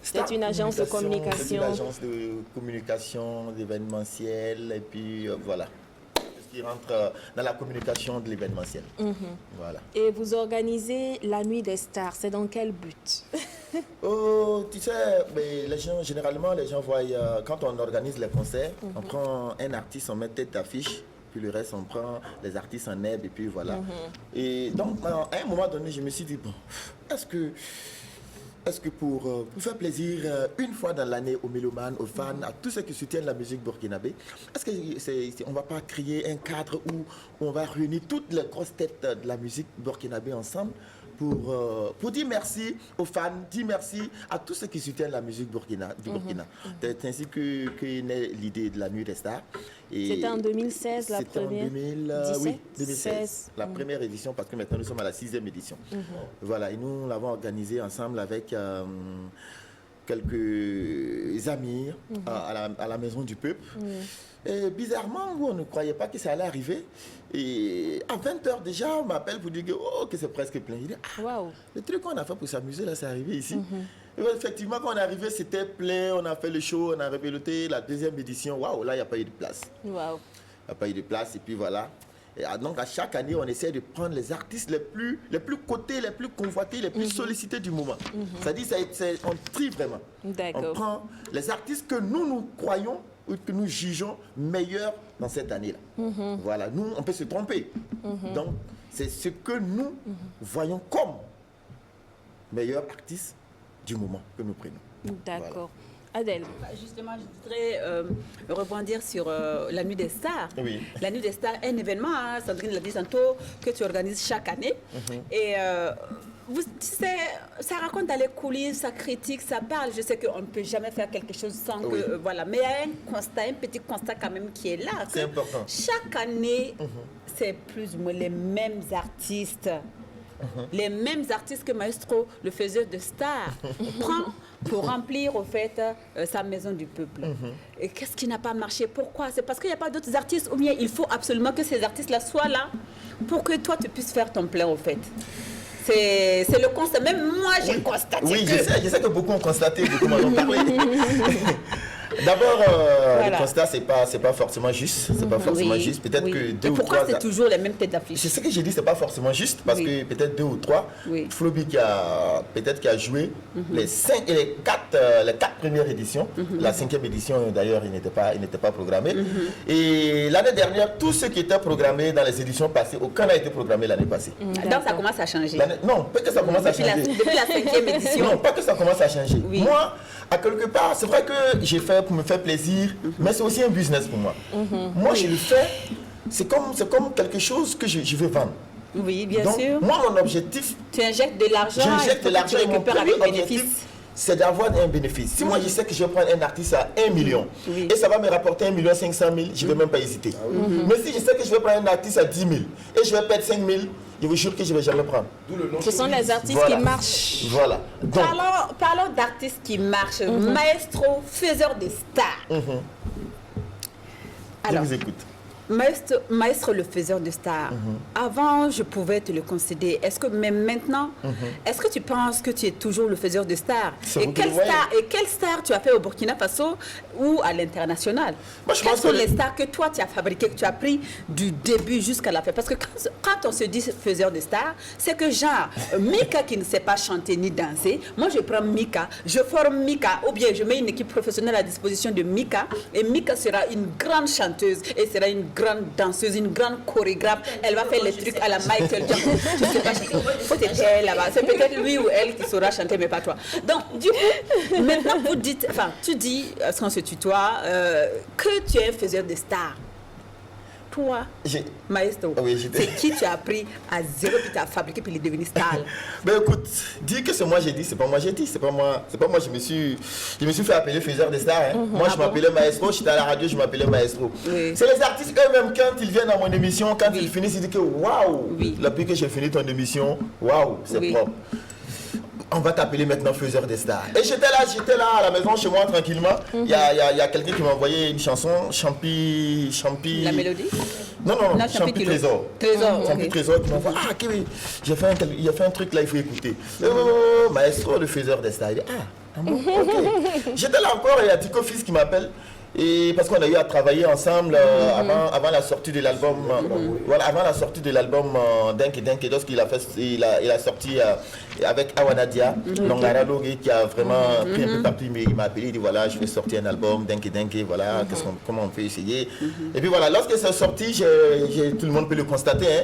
Star C'est une agence de C'est communication. une agence de communication, d'événementiel, et puis voilà. Ce qui rentre dans la communication de l'événementiel. Voilà. Et vous organisez la nuit des stars. C'est dans quel but? Oh, tu sais, mais généralement, les gens voient, quand on organise les concerts, on prend un artiste, on met tête d'affiche, puis le reste, on prend les artistes en herbe, et puis voilà. Et donc, à un moment donné, je me suis dit, bon, est-ce que pour faire plaisir une fois dans l'année aux mélomanes, aux fans, à tous ceux qui soutiennent la musique burkinabé, est-ce qu'on ne va pas créer un cadre où on va réunir toutes les grosses têtes de la musique burkinabé ensemble pour dire merci aux fans, dire merci à tous ceux qui soutiennent la musique du Burkina. C'est ainsi qu'est née l'idée de la Nuit des Stars. C'était en 2016 la première? Oui, 2016. 16. La première édition, parce que maintenant nous sommes à la 6e édition. Voilà, et nous l'avons organisée ensemble avec quelques amis à la Maison du Peuple. Et bizarrement, on ne croyait pas que ça allait arriver. Et à 20h déjà, on m'appelle pour dire que c'est presque plein. Il dit, Waouh. le truc qu'on a fait pour s'amuser, là, c'est arrivé ici. Et effectivement, quand on est arrivé, c'était plein. On a fait le show, on a répété la 2e édition. Waouh, là, il n'y a pas eu de place. Waouh. Il n'y a pas eu de place. Et puis voilà. Et donc, à chaque année, on essaie de prendre les artistes les plus cotés, les plus convoités, les plus sollicités du moment. C'est-à-dire, on trie vraiment. On D'accord. prend les artistes que nous croyons ou que nous jugeons meilleurs dans cette année-là. Voilà, nous, on peut se tromper. Donc, c'est ce que nous voyons comme meilleurs artistes du moment que nous prenons. D'accord. Adèle. Justement, je voudrais rebondir sur la Nuit des Stars. Oui. La Nuit des Stars est un événement, hein, Sandrine l'a dit tantôt, que tu organises chaque année. Et tu sais, ça raconte dans les coulisses, ça critique, ça parle. Je sais qu'on ne peut jamais faire quelque chose sans que... voilà. Mais il y a un constat, un petit constat quand même qui est là. C'est important. Chaque année, c'est plus ou moins les mêmes artistes. Les mêmes artistes que Maestro, le faiseur de stars, prend pour remplir au fait sa Maison du Peuple. Et qu'est-ce qui n'a pas marché? Pourquoi? C'est parce qu'il n'y a pas d'autres artistes ou bien il faut absolument que ces artistes-là soient là pour que toi tu puisses faire ton plein au fait. C'est le constat. Même moi, j'ai constaté Oui, que... je sais que beaucoup ont constaté, beaucoup m'en ont parlé. D'abord, Voilà. le constat, c'est pas forcément juste. C'est pas forcément Oui, juste. Peut-être oui. que deux Et ou pourquoi trois... c'est toujours les mêmes têtes d'affiche? C'est ce que j'ai dit, c'est pas forcément juste, parce Oui. que peut-être 2 ou 3, Oui. Floby qui a joué les 5 et les 4 premières éditions. La 5e édition, d'ailleurs, il n'était pas programmé. Et l'année dernière, tous ceux qui étaient programmés dans les éditions passées, aucun n'a été programmé l'année passée. Donc ça commence à changer. Non, pas que ça commence à changer. Depuis la 5e édition. Non, pas que ça commence à changer. Oui. Moi, à quelque part, c'est vrai que j'ai fait pour me faire plaisir, mais c'est aussi un business pour moi. Moi, je le fais, c'est comme quelque chose que je veux vendre. Oui, bien Donc, sûr. moi, mon objectif, Tu injectes de l'argent. j'injecte de l'argent et mon récupères premier avec bénéfice. objectif, c'est d'avoir un bénéfice. Si moi, je sais que je vais prendre un artiste à 1 million Oui. et ça va me rapporter 1 500 000, je ne vais même pas hésiter. Mais si je sais que je vais prendre un artiste à 10 000 et je vais perdre 5 000, je vous jure que je ne vais jamais prendre. Ce sont les artistes Voilà. qui marchent. Voilà. Donc, Parlons d'artistes qui marchent. Maestro, faiseur de stars. je Alors, vous écoute. Maestro le faiseur de stars, avant je pouvais te le concéder. Est-ce que même maintenant, est-ce que tu penses que tu es toujours le faiseur de stars? C'est Et vous qui le quelle star tu as fait au Burkina Faso ou à l'international? Moi, je Quelles pense sont que les stars que toi tu as fabriquées, que tu as pris du début jusqu'à la fin? Parce que quand on se dit faiseur de stars, c'est que genre, Mika qui ne sait pas chanter ni danser, moi je prends Mika, je forme Mika, ou bien je mets une équipe professionnelle à disposition de Mika, et Mika sera une grande chanteuse et sera une grande danseuse, une grande chorégraphe. Elle va faire les trucs à la Michael Jackson. Tu sais pas chanter. Faut te taire là-bas. C'est peut-être lui ou elle qui saura chanter, mais pas toi. Donc, du coup, maintenant, vous dites, enfin, tu dis, parce qu'on se tutoie, que tu es un faiseur de stars. Toi, Maestro, Oui, c'est qui tu as appris à zéro, puis tu as fabriqué, puis il est devenu star. Ben écoute, dire que c'est moi j'ai dit, c'est pas moi j'ai dit, c'est pas moi je me suis fait appeler faiseur des stars. Hein. Moi je m'appelais Maestro, j'étais à la radio, je m'appelais Maestro. Oui. C'est les artistes eux-mêmes quand ils viennent à mon émission, quand ils finissent, ils disent que waouh, Oui. depuis que j'ai fini ton émission, waouh, c'est Oui. propre. On va t'appeler maintenant faiseur des stars. Et j'étais là à la maison chez moi tranquillement. Il y a quelqu'un qui m'a envoyé une chanson, Champi. La mélodie? Non, Champi Trésor. Trésor, Champi ok. Trésor qui m'envoie. Ah, Kevin, il a fait un truc là, il faut écouter. Oh, Maestro, le faiseur des stars. Il dit, ah bon, ok. J'étais là encore et il y a Tico Fils qui m'appelle. Et parce qu'on a eu à travailler ensemble avant la sortie de l'album, voilà, avant la sortie de l'album Denke Denke, lorsqu'il a fait, il a sorti avec Awanadia, Longara Logé, qui a vraiment pris un peu partout. Il m'a appelé, il dit voilà, je vais sortir un album Denke Denke, voilà, comment on peut essayer. Et puis voilà, lorsque c'est sorti, tout le monde peut le constater. Hein.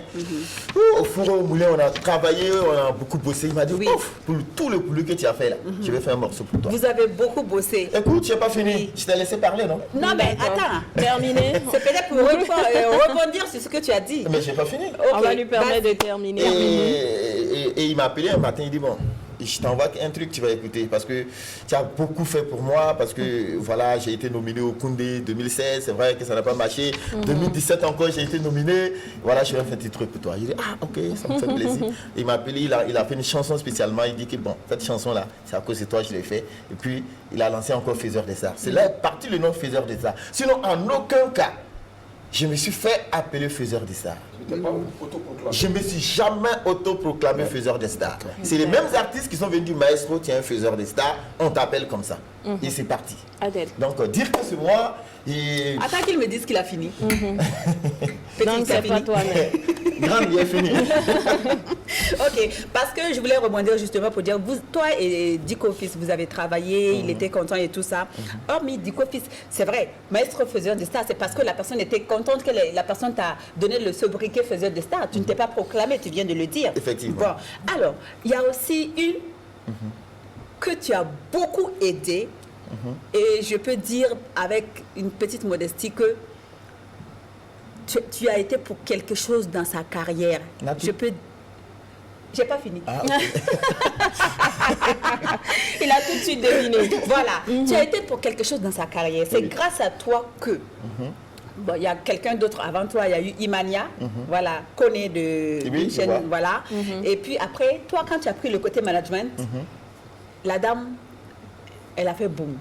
Au four au moulin, on a travaillé, on a beaucoup bossé. Il m'a dit ouf, pour tout le boulot que tu as fait là, je vais faire un morceau pour toi. Vous avez beaucoup bossé. Écoute, tu n'as pas fini, je t'ai laissé parler, non? Non, mais attends. Terminé. C'est peut-être pour rebondir sur ce que tu as dit. Mais je n'ai pas fini. On va lui permettre de terminer. Et il m'a appelé un matin, il dit bon, je t'envoie un truc, tu vas écouter parce que tu as beaucoup fait pour moi, parce que voilà, j'ai été nominé au Koundé 2016, c'est vrai que ça n'a pas marché. 2017 encore, j'ai été nominé. Voilà, je vais faire un petit truc pour toi. Il dit ah ok, ça me fait plaisir. Il m'a appelé, il a fait une chanson spécialement. Il dit que bon, cette chanson là, c'est à cause de toi que je l'ai fait. Et puis il a lancé encore Faiseur des Stars. C'est là est parti le nom Faiseur des Stars. Sinon, en aucun cas, je me suis fait appeler Faiseur des Stars. Je ne me suis jamais autoproclamé faiseur des stars. C'est les mêmes artistes qui sont venus du Maestro, tiens, faiseur des stars, on t'appelle comme ça. Et c'est parti. Adèle. Donc dire que c'est moi, et... Attends qu'il me dise qu'il a fini. Donc c'est pas toi-même. Grande, il est fini. Ok, parce que je voulais rebondir justement pour dire, vous, toi et Dico Fils, vous avez travaillé, il était content et tout ça. Hormis Dico Fils, c'est vrai, Maestro faiseur des stars, c'est parce que la personne était contente que la personne t'a donné le sobriquet faiseur des stars. Tu ne t'es pas proclamé, tu viens de le dire. Effectivement. Bon, alors, il y a aussi une que tu as beaucoup aidé, et je peux dire avec une petite modestie que tu as été pour quelque chose dans sa carrière. Natou. Je peux... J'ai pas fini. Ah, okay. Il a tout de suite deviné. Voilà, tu as été pour quelque chose dans sa carrière. C'est grâce à toi que... Bon, il y a quelqu'un d'autre avant toi, il y a eu Imania, voilà, Koné de Oui, chaîne, je vois. voilà. Et puis après, toi, quand tu as pris le côté management, la dame, elle a fait boum.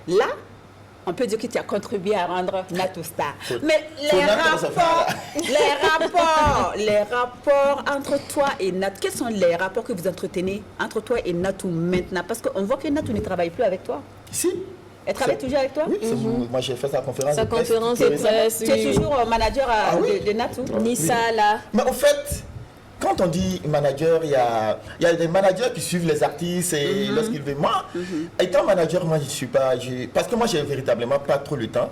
Là, on peut dire que tu as contribué à rendre Natou star. Mais les rapports entre toi et Natou, quels sont les rapports que vous entretenez entre toi et Natou maintenant? Parce qu'on voit que Natou ne travaille plus avec toi. Si. Elle travaille toujours avec toi? Oui, moi j'ai fait sa conférence Sa de presse. conférence tout de récemment. presse. Tu es toujours manager de Natou? Nissa, là. Mais en fait, quand on dit manager, il y a des managers qui suivent les artistes et lorsqu'ils veulent. Moi, étant manager, moi je ne suis pas. Parce que moi, j'ai véritablement pas trop le temps.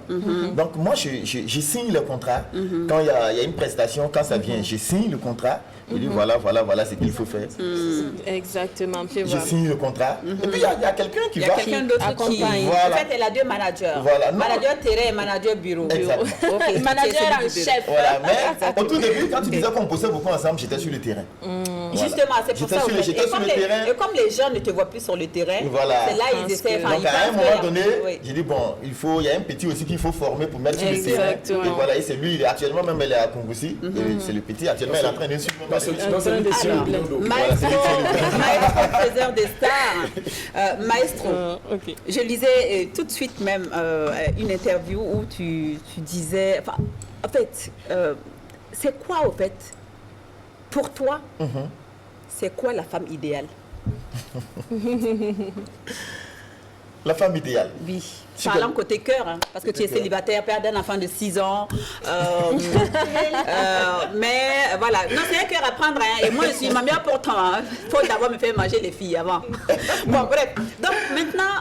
Donc, moi, je signe le contrat. Quand il y a une prestation, quand ça vient, je signe le contrat. Je dis voilà ce qu'il faut faire. Exactement. Je signe le contrat. Et puis, il y a quelqu'un qui Il y a va. quelqu'un d'autre qui accompagne. Voilà. En fait, elle a deux managers. Voilà. Non. Manager terrain et manager bureau. Exactement. Ok. Manager Tu es en celui des deux. chef. Voilà, mais au tout début, quand tu disais qu'on bossait beaucoup ensemble, j'étais sur le terrain. Voilà. Justement, c'est pour J'étais ça. sur le- j'étais sur le terrain. Et comme les gens ne te voient plus sur le terrain, Voilà. c'est là ils essaient. enfin, Donc ils à un pensent moment que- donné, oui. j'ai dit bon, il y a un petit aussi qu'il faut former pour mettre sur le terrain. Exactement. Et voilà, et c'est lui, actuellement même elle est à Kongoussi, et c'est le petit, actuellement elle est en train de suivre. Non, c'est lui qui suit Alors, le blendo. Maestro, faiseur des stars. Maestro, je lisais tout de suite même une interview où tu disais, enfin, en fait, c'est quoi au fait, pour toi, c'est quoi la femme idéale? La femme idéale. Oui. C'est Parlant quoi? côté cœur, hein, parce que tu es célibataire, père d'un enfant de 6 ans. Mais voilà, non, c'est un cœur à prendre. Hein, et moi, je suis ma mère pourtant. Il faut d'abord me faire manger les filles avant. Bon, bref. Donc maintenant,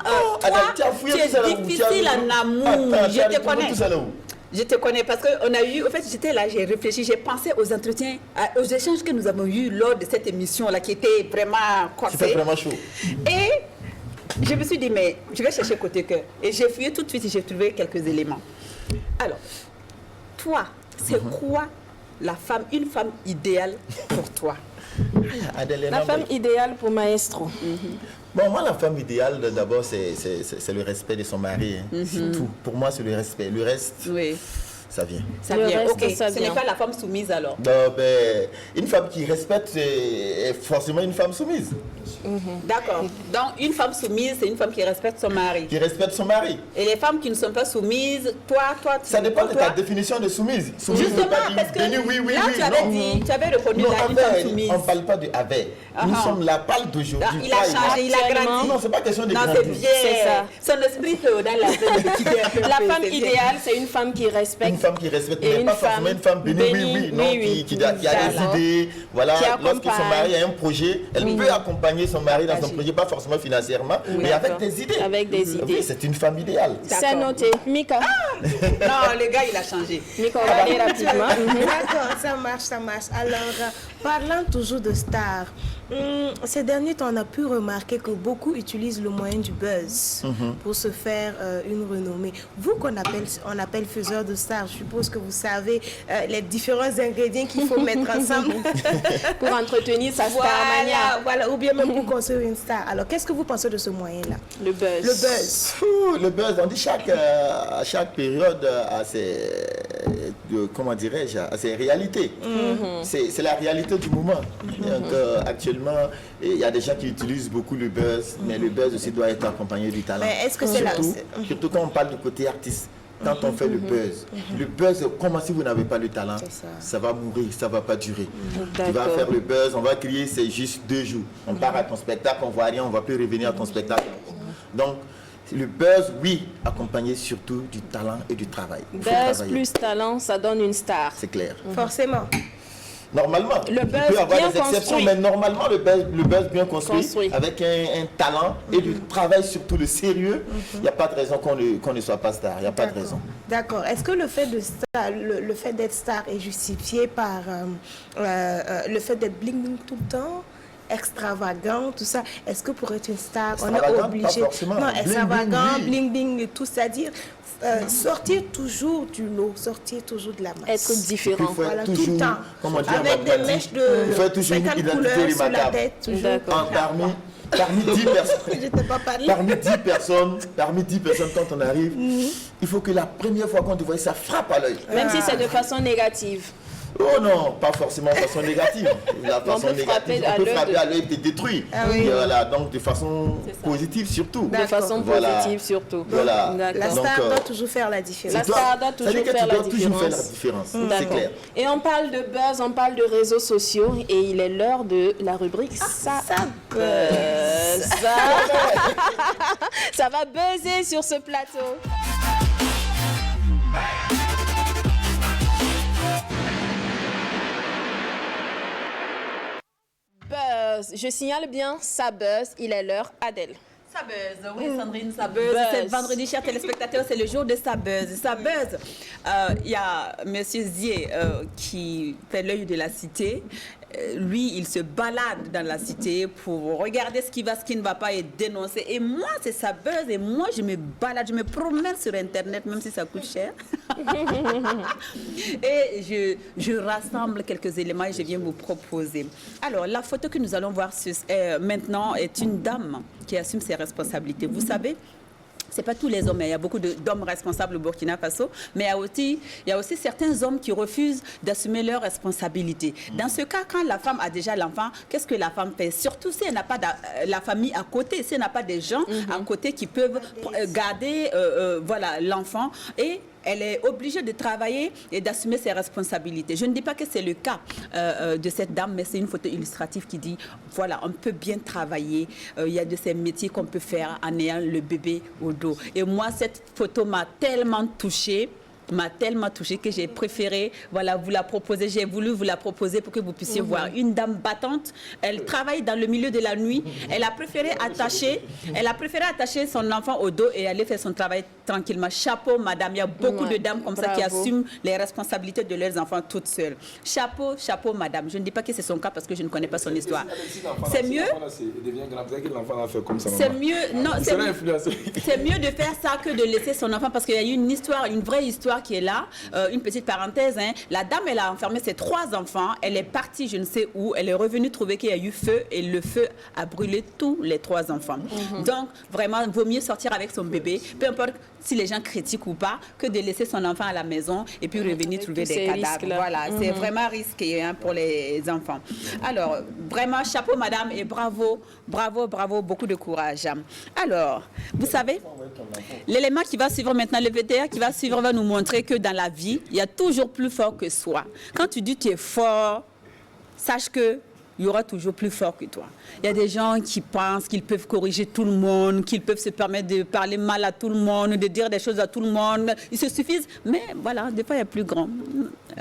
Adèle, toi, tu as fouillé tu tout ça là es où? difficile en amour. Attends, tu Je as te découvert connais. tout ça là où? Je te connais parce qu'on a eu, en fait, j'étais là, j'ai réfléchi, j'ai pensé aux entretiens, aux échanges que nous avons eus lors de cette émission-là qui était vraiment corsée. C'était vraiment chaud. Et je me suis dit, mais je vais chercher côté cœur. Et j'ai fouillé tout de suite et j'ai trouvé quelques éléments. Alors, toi, c'est quoi une femme idéale pour toi? Adèle, La femme idéale pour Maestro. Bon, moi, la femme idéale, d'abord, c'est le respect de son mari. Hein. C'est tout. Pour moi, c'est le respect. Le reste, Oui, ça vient. ça Le vient. reste, Ok, ça ce vient. n'est pas la femme soumise alors. Non, ben, une femme qui respecte est forcément une femme soumise. D'accord. Donc, une femme soumise, c'est une femme qui respecte son mari. Qui respecte son mari. Et les femmes qui ne sont pas soumises, toi, Ça dépend de pour ta toi, définition de soumise. Soumise ne veut justement, pas dire parce que béni, oui, oui, là, oui. tu avais non. dit, tu avais reconnu Non, là, une femme avec, soumise. on ne parle pas de avec. Nous sommes la parle d'aujourd'hui. Ah, il a changé, il a grandi. Non, c'est pas question de Non, c'est grandir. bien. C'est ça. Son esprit dans la zone de quitter un peu, La femme c'est bien. idéale, c'est une femme qui respecte. Une femme qui respecte, Et mais une pas forcément femme une femme bénie, oui, oui, non, oui, oui. qui a des D'accord. idées. Voilà, Qui lorsque son accompagne. mari a un projet, elle peut accompagner son mari dans son projet, pas forcément financièrement, mais avec D'accord. des idées. Avec des idées. Oui, c'est une femme idéale. C'est noté. Mika, Non, le gars, il a changé. Mika, on va aller rapidement. D'accord, ça marche, ça marche. Alors, parlant toujours de stars, ces derniers temps, on a pu remarquer que beaucoup utilisent le moyen du buzz pour se faire une renommée. Vous on appelle faiseur de stars, je suppose que vous savez les différents ingrédients qu'il faut mettre ensemble. Pour entretenir sa starmania. Voilà, ou bien même pour construire une star. Alors, qu'est-ce que vous pensez de ce moyen-là? Le buzz. Le buzz. Le buzz, on dit à chaque période a ses, comment dirais-je, a ses réalités. C'est la réalité du moment. Donc, actuellement, il y a des gens qui utilisent beaucoup le buzz, mais le buzz aussi doit être accompagné du talent. Mais est-ce que c'est là Surtout quand on parle du côté artiste. Quand on fait le buzz, comment si vous n'avez pas le talent, ça va mourir, ça ne va pas durer. Tu vas faire le buzz, on va crier, c'est juste 2 jours. On part à ton spectacle, on ne voit rien, on ne va plus revenir à ton spectacle. Donc, le buzz, oui, accompagné surtout du talent et du travail. Il faut Buzz travailler. plus talent, ça donne une star. C'est clair. Forcément. Normalement, Le il buzz peut y avoir bien des exceptions, construit. mais normalement, le buzz bien construit. Avec un talent et du travail, surtout le sérieux, il n'y a pas de raison qu'on ne soit pas star. Il n'y a pas de raison. D'accord. Est-ce que le fait de star, le fait d'être star est justifié par le fait d'être bling-bling tout le temps, extravagant, tout ça? Est-ce que pour être une star, on est Extravagant, obligé... pas forcément. Non, Bling, extravagant, bling, oui. bling-bling et tout, c'est-à-dire sortir toujours du lot, sortir toujours de la masse. Être différent. Il faut être Voilà, tout toujours, le temps. comment dire, Avec des mathématique. mèches Il faut être de toujours une 50 identité couleurs sur la remarquable. tête, toujours. D'accord. Parmi 10 personnes, Je t'ai pas parlé. parmi 10 personnes, quand on arrive, il faut que la première fois qu'on te voit, ça frappe à l'œil. Même si c'est de façon négative. Oh non, pas forcément de façon négative. La façon peut frapper négative, à on peut l'œil frapper de- à l'œil et détruire. Ah oui. Et voilà, donc de façon positive surtout. De façon Voilà. positive surtout. Voilà. D'accord. La Donc, star doit toujours faire la différence. La star doit toujours c'est-à-dire que faire tu la dois toujours faire la différence. différence. C'est D'accord. clair. Et on parle de buzz, on parle de réseaux sociaux et il est l'heure de la rubrique ça buzz. Ça va buzzer sur ce plateau. Buzz, je signale bien, ça buzz, il est l'heure, Adèle. Ça buzz, oui Sandrine, ça buzz. Buzz. C'est vendredi, chers téléspectateurs, c'est le jour de ça buzz. Ça buzz. Il y a Monsieur Zier qui fait l'œil de la cité. Lui, il se balade dans la cité pour regarder ce qui va, ce qui ne va pas et dénoncer. Et moi, c'est ça buzz. Et moi, je me balade, je me promène sur Internet, même si ça coûte cher. Et je rassemble quelques éléments et je viens vous proposer. Alors, la photo que nous allons voir maintenant est une dame qui assume ses responsabilités. Vous savez, c'est pas tous les hommes, il y a beaucoup d'hommes responsables au Burkina Faso, mais il y a aussi certains hommes qui refusent d'assumer leurs responsabilités. Dans ce cas, quand la femme a déjà l'enfant, qu'est-ce que la femme fait? Surtout si elle n'a pas la famille à côté, si elle n'a pas des gens à côté qui peuvent garder voilà, l'enfant, et elle est obligée de travailler et d'assumer ses responsabilités. Je ne dis pas que c'est le cas de cette dame, mais c'est une photo illustrative qui dit, voilà, on peut bien travailler. Il y a de ces métiers qu'on peut faire en ayant le bébé au dos. Et moi, cette photo m'a tellement touchée que j'ai préféré vous la proposer. J'ai voulu vous la proposer pour que vous puissiez voir une dame battante. Elle travaille dans le milieu de la nuit. Elle a préféré attacher son enfant au dos et aller faire son travail tranquillement. Chapeau, madame. Il y a beaucoup de dames comme ça qui assument les responsabilités de leurs enfants toutes seules. Chapeau, chapeau, madame. Je ne dis pas que c'est son cas parce que je ne connais pas son histoire. C'est mieux. C'est mieux. Non, c'est mieux de faire ça que de laisser son enfant parce qu'il y a eu une vraie histoire qui est là. Une petite parenthèse, hein. La dame, elle a enfermé ses 3 enfants. Elle est partie, je ne sais où. Elle est revenue trouver qu'il y a eu feu et le feu a brûlé tous les 3 enfants. Donc, vraiment, il vaut mieux sortir avec son bébé, peu importe si les gens critiquent ou pas, que de laisser son enfant à la maison et puis revenir trouver des cadavres. Voilà, c'est vraiment risqué pour les enfants. Alors, vraiment, chapeau, madame, et bravo, bravo, bravo, beaucoup de courage. Alors, vous savez, l'élément qui va suivre maintenant, le VTR qui va suivre va nous montrer que dans la vie, il y a toujours plus fort que soi. Quand tu dis que tu es fort, sache que il y aura toujours plus fort que toi. Il y a des gens qui pensent qu'ils peuvent corriger tout le monde, qu'ils peuvent se permettre de parler mal à tout le monde, de dire des choses à tout le monde. Ils se suffisent, mais voilà, des fois il y a plus grand.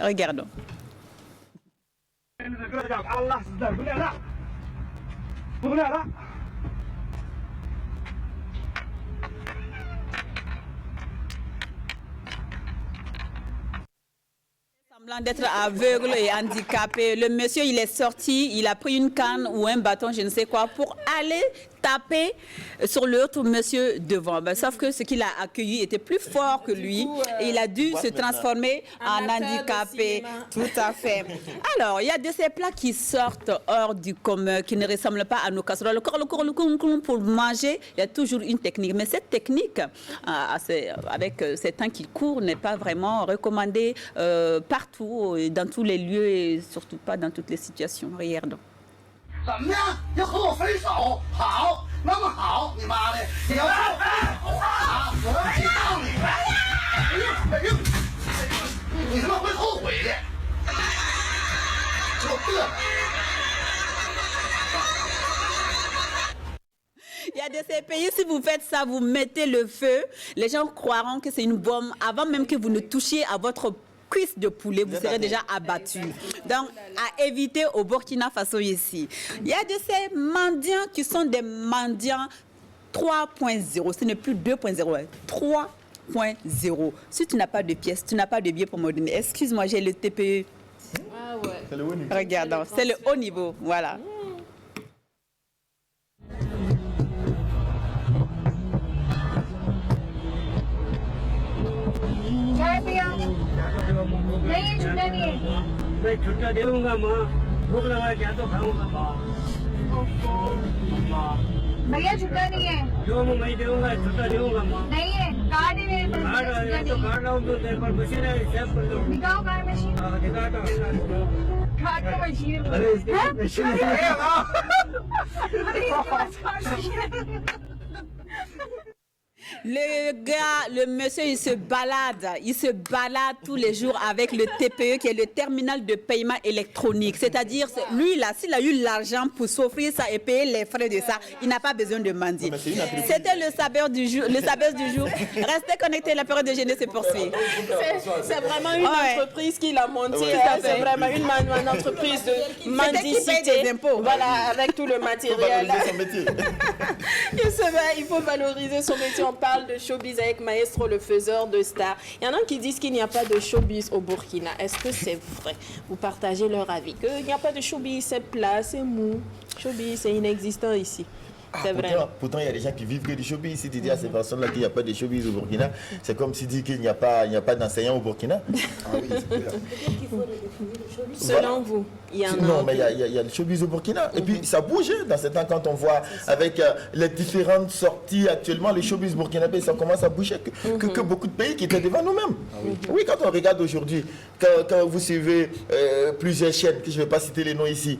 Regardons. Semblant d'être aveugle et handicapé. Le monsieur, il est sorti, il a pris une canne ou un bâton, je ne sais quoi, pour aller taper sur l'autre monsieur devant. Ben, sauf que ce qu'il a accueilli était plus fort que lui et il a dû se transformer en handicapé. Tout à fait. Alors, il y a de ces plats qui sortent hors du commun, qui ne ressemblent pas à nos casseroles. Pour manger, il y a toujours une technique. Mais cette technique, avec ces temps qui courent, n'est pas vraiment recommandée partout, dans tous les lieux et surtout pas dans toutes les situations. Regardons. 怎么样？要和我分手？好，那么好，你妈的！你要好，我知道你们。哎呦，你他妈会后悔的！我饿。 Il y a de ces pays, si vous faites ça, vous mettez le feu, les gens croiront que c'est une bombe avant même que vous ne touchiez à votre cuisse de poulet, vous serez déjà abattu. Donc, à éviter au Burkina Faso ici. Il y a de ces mendiants qui sont des mendiants 3.0. Ce n'est plus 2.0, 3.0. Si tu n'as pas de pièces, tu n'as pas de billets pour me donner. Excuse-moi, j'ai le TPE. Ah ouais. C'est le haut niveau. Regardons, c'est le haut niveau. Voilà. नहीं छुट्टा नहीं है मैं छुट्टा देऊंगा माँ भूख लगा क्या तो खाऊंगा माँ भैया छुट्टा नहीं है जो मैं देऊंगा छुट्टा देऊंगा माँ नहीं है कार्ड है मेरे पास card Le gars, le monsieur, il se balade tous les jours avec le TPE qui est le terminal de paiement électronique. C'est-à-dire, lui là, s'il a eu l'argent pour s'offrir ça et payer les frais de ça, il n'a pas besoin de mendier. C'était le sabeur du jour. Restez connectés, la période de jeûne se poursuit. C'est vraiment une entreprise qui l'a montée. C'est vraiment une entreprise de mendicité. Des impôts. Voilà, avec tout le matériel. Il faut valoriser son métier. On parle de showbiz avec Maestro, le faiseur de stars. Il y en a qui disent qu'il n'y a pas de showbiz au Burkina. Est-ce que c'est vrai? Vous partagez leur avis. Qu'il n'y a pas de showbiz, c'est plat, c'est mou. Showbiz, c'est inexistant ici. C'est vrai. Pourtant, il y a des gens qui vivent que du showbiz. Si tu dis à ces personnes-là qu'il n'y a pas de showbiz au Burkina, c'est comme si tu dis qu'il n'y a pas d'enseignants au Burkina. Ah oui, c'est clair. Selon vous, il y en a. Non, mais il y a le showbiz au Burkina. Et puis, ça bouge dans ces temps quand on voit avec les différentes sorties actuellement, le showbiz burkinabé, ça commence à bouger que beaucoup de pays qui étaient devant nous-mêmes. Oui, quand on regarde aujourd'hui, quand vous suivez plusieurs chaînes, que je ne vais pas citer les noms ici,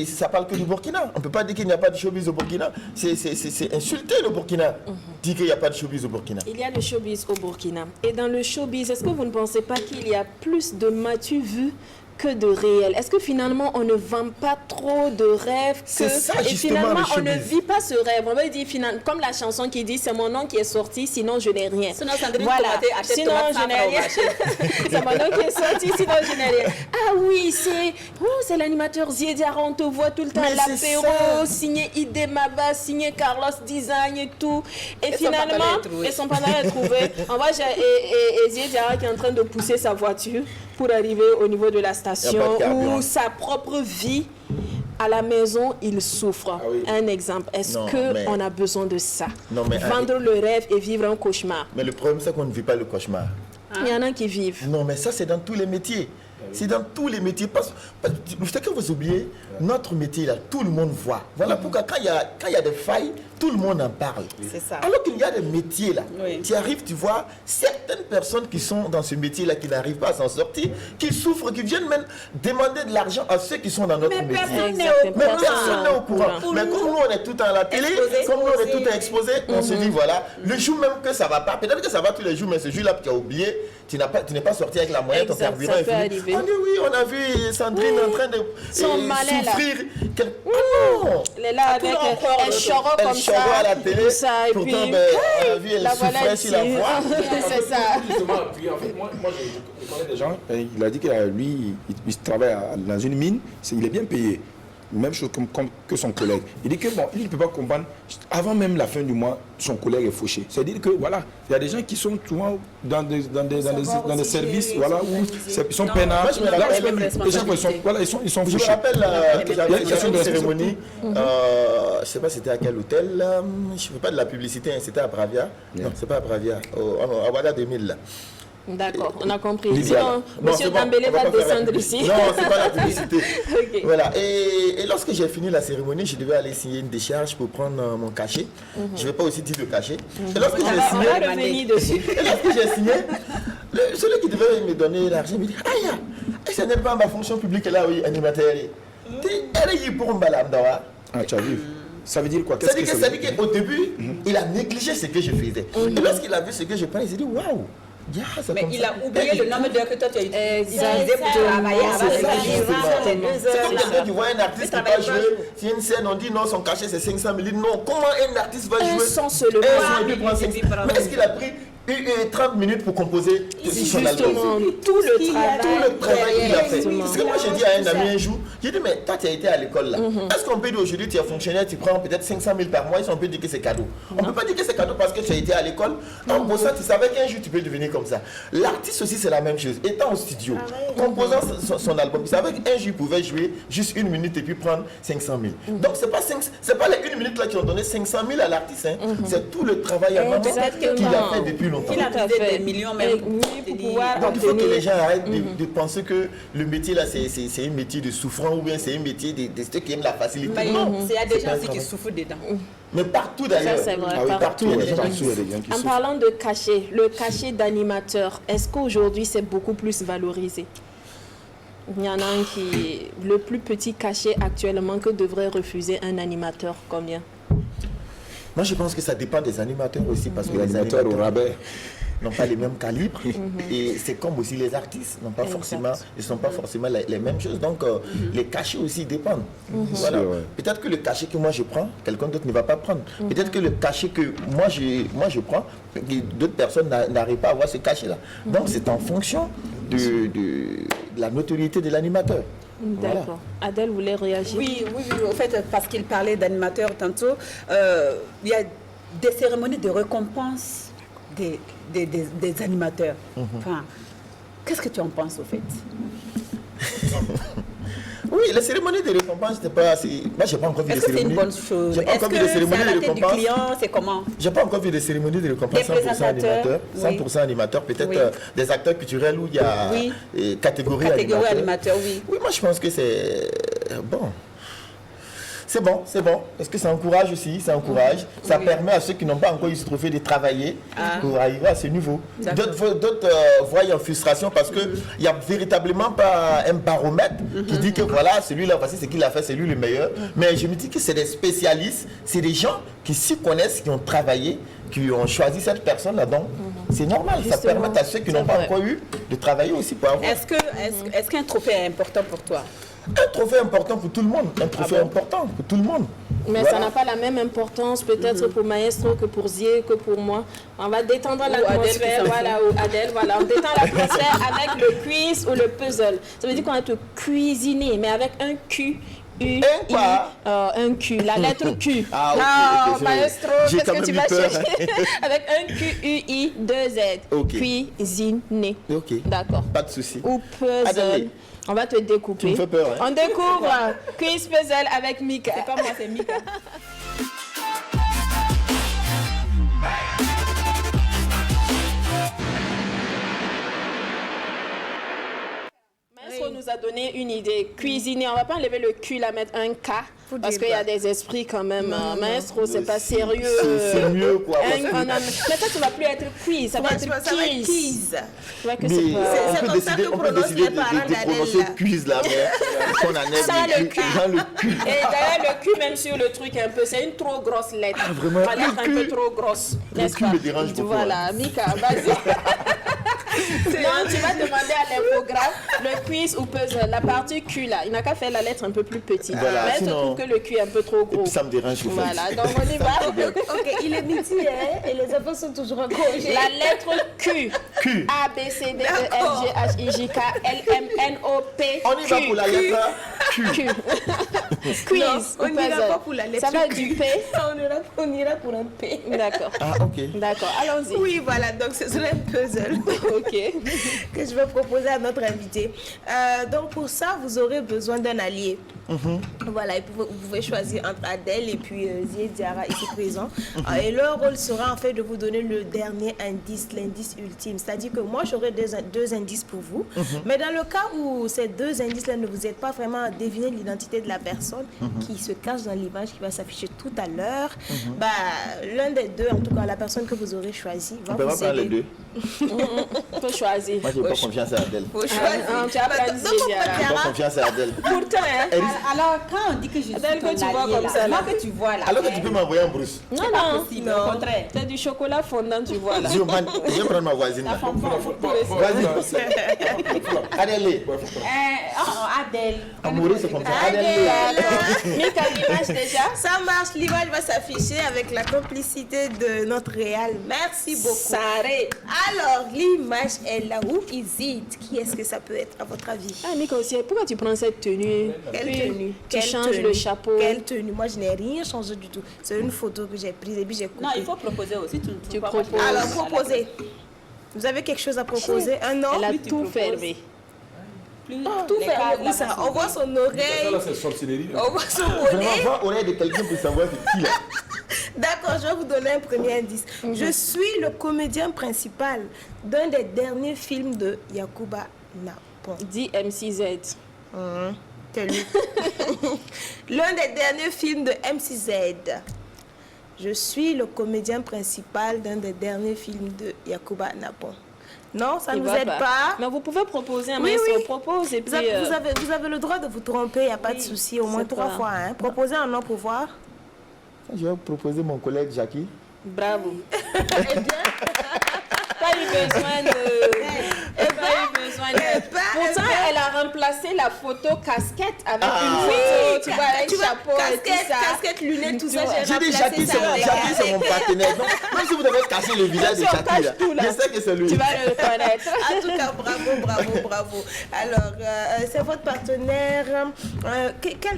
ça parle que du Burkina. On ne peut pas dire qu'il n'y a pas de showbiz au Burkina. C'est insulter le Burkina, dire qu'il n'y a pas de showbiz au Burkina. Il y a le showbiz au Burkina. Et dans le showbiz, est-ce que vous ne pensez pas qu'il y a plus de m'as-tu vu que de réel? Est-ce que finalement on ne vend pas trop de rêves et finalement on ne vit pas ce rêve? On va dire comme la chanson qui dit c'est mon nom qui est sorti, sinon je n'ai rien. Sinon Sandrine, sinon je n'ai rien. C'est mon nom qui est sorti, sinon je n'ai rien. Ah oui, c'est l'animateur Ziediara, on te voit tout le temps à l'apéro, signé ID Maba, signé Carlos Design et tout. Et finalement, son pantalon est trouvé. On voit Ziediara qui est en train de pousser sa voiture pour arriver au niveau de la station où sa propre vie à la maison, il souffre. Ah oui. Un exemple. Est-ce qu'on a besoin de ça? Vendre le rêve et vivre un cauchemar. Mais le problème, c'est qu'on ne vit pas le cauchemar. Il y en a qui vivent. Non, mais ça, c'est dans tous les métiers. C'est dans tous les métiers. Ce que vous oubliez, notre métier, là, tout le monde voit. Voilà pourquoi quand il y a des failles, tout le monde en parle. C'est ça. Alors qu'il y a des métiers, là, tu arrives, tu vois, certaines personnes qui sont dans ce métier-là, qui n'arrivent pas à s'en sortir, qui souffrent, qui viennent même demander de l'argent à ceux qui sont dans notre métier. Personne n'est au courant. Mais comme nous, on est tout à la télé, comme nous, on est tout exposé, on se dit, voilà, le jour même que ça ne va pas, peut-être que ça va tous les jours, mais ce jour-là, tu as oublié, tu n'es pas sorti avec la moyenne, ton carburant est fini. On dit oui, on a vu Sandrine en train de souffrir. Non, elle est là avec un choro comme ça, à la télé, pourtant, on a vu, elle souffrait sur la voix. C'est ça. Justement, puis en fait, moi je connais des gens, il a dit que lui, il travaille dans une mine, il est bien payé. Même chose que son collègue. Il dit que bon, il ne peut pas comprendre, avant même la fin du mois, son collègue est fauché. C'est-à-dire que voilà, il y a des gens qui sont souvent dans des services, voilà, où ils sont peinards. Je me rappelle une cérémonie, je ne sais pas c'était à quel hôtel, je ne fais pas de la publicité, c'était à Bravia. Non, c'est pas à Bravia, à Wada 2000 là. D'accord, on a compris. Sinon, M. Dambélé va descendre ici. Non, c'est pas la publicité. Okay. Voilà. Et lorsque j'ai fini la cérémonie, je devais aller signer une décharge pour prendre mon cachet. Je ne vais pas aussi dire le cachet. Et lorsque j'ai signé, celui qui devait me donner l'argent me dit aïe, ce n'est pas ma fonction publique là, oui, animateur. Elle est pour un balamdawa. Ah, tu as vu. Ça veut dire quoi? Ça veut dire qu'au début, il a négligé ce que je faisais. Et lorsqu'il a vu ce que je prenais, il s'est dit waouh. Mais il a oublié le nombre d'heures que toi tu as utilisé pour travailler. C'est comme quelqu'un qui voit un artiste qui va jouer. Si une scène, on dit non, son cachet c'est 500 000. Non, comment un artiste va jouer? Sans se le voir. Mais est-ce qu'il a pris 30 minutes pour composer son album? Tout le travail qu'il a fait. Parce que moi j'ai dit à un ami un jour, j'ai dit mais toi tu as été à l'école là. Est-ce qu'on peut dire aujourd'hui tu es fonctionnaire, tu prends peut-être 500 000 par mois, on peut dire que c'est cadeau? On ne peut pas dire que c'est cadeau parce que tu as été à l'école. En bossant, tu savais qu'un jour tu peux devenir comme ça. L'artiste aussi c'est la même chose. Étant au studio, composant son album, il savait qu'un jour il pouvait jouer juste 1 minute et puis prendre 500 000. Donc c'est pas les 1 minute là qui ont donné 500 000 à l'artiste. C'est tout le travail avant qu'il a fait depuis longtemps. longtemps. Il a Tout à visé fait. des millions Et même. oui, pour pouvoir Donc il faut que obtenir- les gens arrêtent de penser que le métier là c'est un métier de souffrant ou bien c'est un métier de ceux qui aiment la facilité. Mais Non, il y a des c'est gens pas un aussi qui travail. souffrent dedans. Mais partout Ça, d'ailleurs. c'est vrai. Ah oui, partout, partout. il y a des gens qui En souffrent. parlant de cachet, le cachet d'animateur, est-ce qu'aujourd'hui c'est beaucoup plus valorisé? Il y en a un qui... Le plus petit cachet actuellement que devrait refuser un animateur, combien? Moi je pense que ça dépend des animateurs aussi parce que les L'animateur au animateurs rabais. n'ont pas les mêmes calibres et c'est comme aussi les artistes n'ont pas Exact. forcément, ils sont pas forcément les mêmes choses. Donc les cachets aussi dépendent. Voilà. C'est vrai. Peut-être que le cachet que moi je prends, quelqu'un d'autre ne va pas prendre. Peut-être que le cachet que moi je prends, d'autres personnes n'arrivent pas à avoir ce cachet-là. Donc c'est en fonction de la notoriété de l'animateur. Voilà. D'accord. Adèle voulait réagir. Oui, au fait, parce qu'il parlait d'animateurs tantôt, il y a des cérémonies de récompense des animateurs. Enfin, qu'est-ce que tu en penses, au fait? Oui, la cérémonie de récompense, c'était pas assez. Moi, j'ai pas encore vu Est-ce de que c'est une cérémonie. bonne chose? J'ai pas Est-ce encore vu que de c'est cérémonie à la de tête du récompense. client? C'est comment? J'ai pas encore vu de cérémonie de récompense Des 100% présentateurs, animateur. oui. 100% animateur, peut-être Oui. des acteurs culturels où il y a Oui. catégorie Catégorie animateur. animateur, oui. Oui, moi je pense que c'est bon. C'est bon, c'est bon. Parce que ça encourage aussi, ça encourage. Ça permet à ceux qui n'ont pas encore eu ce trophée de travailler pour arriver à ce niveau. D'autres voient en frustration parce qu'il n'y a véritablement pas un baromètre qui dit que voilà, celui-là, voici ce qu'il a fait, c'est lui le meilleur. Mais je me dis que c'est des spécialistes, c'est des gens qui s'y connaissent, qui ont travaillé, qui ont choisi cette personne-là. Donc, c'est normal. Ça Justement, permet à ceux qui n'ont c'est pas vrai. encore eu de travailler aussi pour avoir. Est-ce qu'un trophée est important pour toi? Un trophée important pour tout le monde. Un trophée important pour tout le monde. Mais Voilà. ça n'a pas la même importance peut-être pour Maestro que pour Zier, que pour moi. On va détendre l'atmosphère, voilà, ou Adèle, voilà. On détend l'atmosphère avec le quiz ou le puzzle. Ça veut dire qu'on va te cuisiner, mais avec un Q. Un Q, la lettre Q. Ah, ok, non, ok, Maestro, j'ai qu'est-ce quand que tu même vas eu peur. chercher? Avec un Q-U-I-2-Z. Ok. Cuisiner. Ok. D'accord. Pas de souci. Ou puzzle. Adèle. On va te découper. Tu me fais peur, hein? On découvre quiz puzzle avec Mika. C'est pas moi, c'est Mika. Maestro nous a donné une idée. Cuisiner, on va pas enlever le cul, la mettre un K. Parce qu'il y a des esprits quand même. Maestro, c'est pas sérieux. C'est mieux, quoi. parce que- Mais ça, tu vas plus être quiz, ça va être quiz. Tu vois que c'est pas... On peut décider, on peut décider de prononcer quiz là, mais qu'on en est Sans le cul. dans le cul. Et d'ailleurs, le cul, même sur le truc, un peu, c'est une trop grosse lettre. vraiment, La lettre le un cul. peu trop grosse. N'est-ce cul pas? me dérange beaucoup, Voilà, Mika, vas-y. Non, tu vas demander à l'infographe le quiz ou puzzle. La partie cul, là, il n'a qu'à faire la lettre un peu plus petite. Voilà, Mais elle sinon- trouve que le cul est un peu trop Et gros. puis ça me dérange. au fait. Voilà, donc on y va. Ok, il est midi hein, et les enfants sont toujours en congé. La lettre Q. Q. A, B, C, D, E, F, G, H, I, J, K, L, M, N, O, P, On y va pour la lettre Q. Q. Quiz Non, ou on n'ira puzzle. pas pour la lettre Ça va Q. du P. On ira pour un P. D'accord. Ah, ok. D'accord, allons-y. Oui, voilà, donc ce serait un puzzle Ok. que je vais proposer à notre invité. Donc pour ça, vous aurez besoin d'un allié. Voilà, et vous pouvez choisir entre Adèle et puis Zié Diarra ici présent. Et leur rôle sera en fait de vous donner le dernier indice, l'indice ultime. C'est-à-dire que moi, j'aurai deux indices pour vous. Mais dans le cas où ces deux indices-là ne vous aident pas vraiment à deviner l'identité de la personne qui se cache dans l'image qui va s'afficher tout à l'heure, bah, l'un des deux, en tout cas la personne que vous aurez choisi, va On peut pas vous prendre les aider. deux. Faut choisir. Moi, j'ai pas confiance à Adèle. Faut choisir. Tu as pas dit Donc, on Diarra. peut J'ai dire, pas confiance à Adèle. Pourtant, hein. Alors, quand on dit que je suis Adèle, que ton tu vois allié, comme là, ça, là. moi que tu vois là. Alors que tu peux m'envoyer en brousse. Non, C'est pas non. possible, au contraire. C'est du chocolat fondant, tu vois là. Je vais prendre ma voisine là. Vas-y. Adèle. Adèle. Amoureux, c'est comme ça. Adèle. Mika, l'image déjà. ça marche, l'image va s'afficher avec la complicité de notre réal. Merci beaucoup. Saré. Alors, l'image est là. Où is it? Qui est-ce que ça peut être, à votre avis? Ah, Mika aussi, pourquoi tu prends cette tenue? Quelle Puis, tenue? Tu Quelle changes tenue? le chapeau. Quelle tenue? Moi, je n'ai rien changé du tout. C'est une photo que j'ai prise et puis j'ai coupé. Non, il faut proposer aussi. Tu vois, proposes. moi, je- Alors, proposez. Vous avez quelque chose à proposer? Un nom? Elle a tu tout proposes. fermé. plus. Tout les fermé, cases, où là, ça? sont On voit son oreille, Là, c'est sorcellerie. on voit son Vraiment, bonnet. voir oreille de quelqu'un pour savoir c'est qui là. D'accord, je vais vous donner un premier indice. Je suis le comédien principal d'un des derniers films de Yacouba Napon. Dit MCZ. C'est lui. L'un des derniers films de MCZ. Je suis le comédien principal d'un des derniers films de Yacouba Napon. Non, ça ne Il vous va aide pas. Mais vous pouvez proposer un Oui, maestro. oui. Propose et puis... Vous avez le droit de vous tromper, il n'y a pas de souci, au moins c'est 3 pas- fois. Hein. Proposez un nom pour voir. Je vais proposer mon collègue Jackie. Bravo. Pas eu besoin de... Pas eu besoin de... Pourtant, elle a remplacé la photo casquette avec une photo, tu vois, avec chapeau et tout ça. Casquette, lunettes, tout ça, J'ai dit Jackie, c'est mon partenaire. Donc, même si vous devez cacher le visage de Si on Jackie, cache là, tout, là, je sais que c'est lui. Tu vas le reconnaître. En tout cas, bravo. Alors, c'est votre partenaire.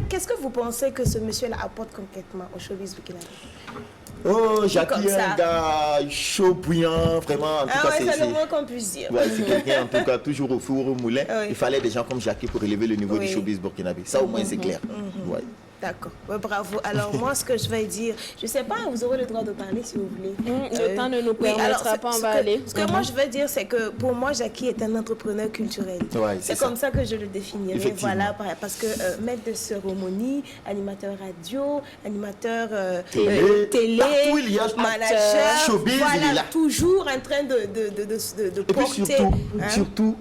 Qu'est-ce que vous pensez que ce monsieur-là apporte concrètement au showbiz burkinabé? Oh, Jackie Comme est ça. un gars chaud, bouillant, vraiment. En tout cas, C'est le moins qu'on puisse dire. ouais, c'est quelqu'un, en tout cas, toujours au four, au moulin. Oui. Il fallait des gens comme Jackie pour élever le niveau Oui. du showbiz burkinabé. Ça, au moins, c'est clair. Ouais. D'accord, ouais, bravo. Alors moi, ce que je vais dire, je ne sais pas, vous aurez le droit de parler si vous voulez. Le temps ne nous permettra pas, on va aller. Ce que moi, je veux dire, c'est que pour moi, Jackie est un entrepreneur culturel. Ouais, c'est c'est comme ça que je le définirais. Effectivement. Voilà, parce que maître de cérémonie, animateur radio, animateur télé, partout il y a manager, showbiz, il est voilà, là. toujours en train de Et puis porter. surtout,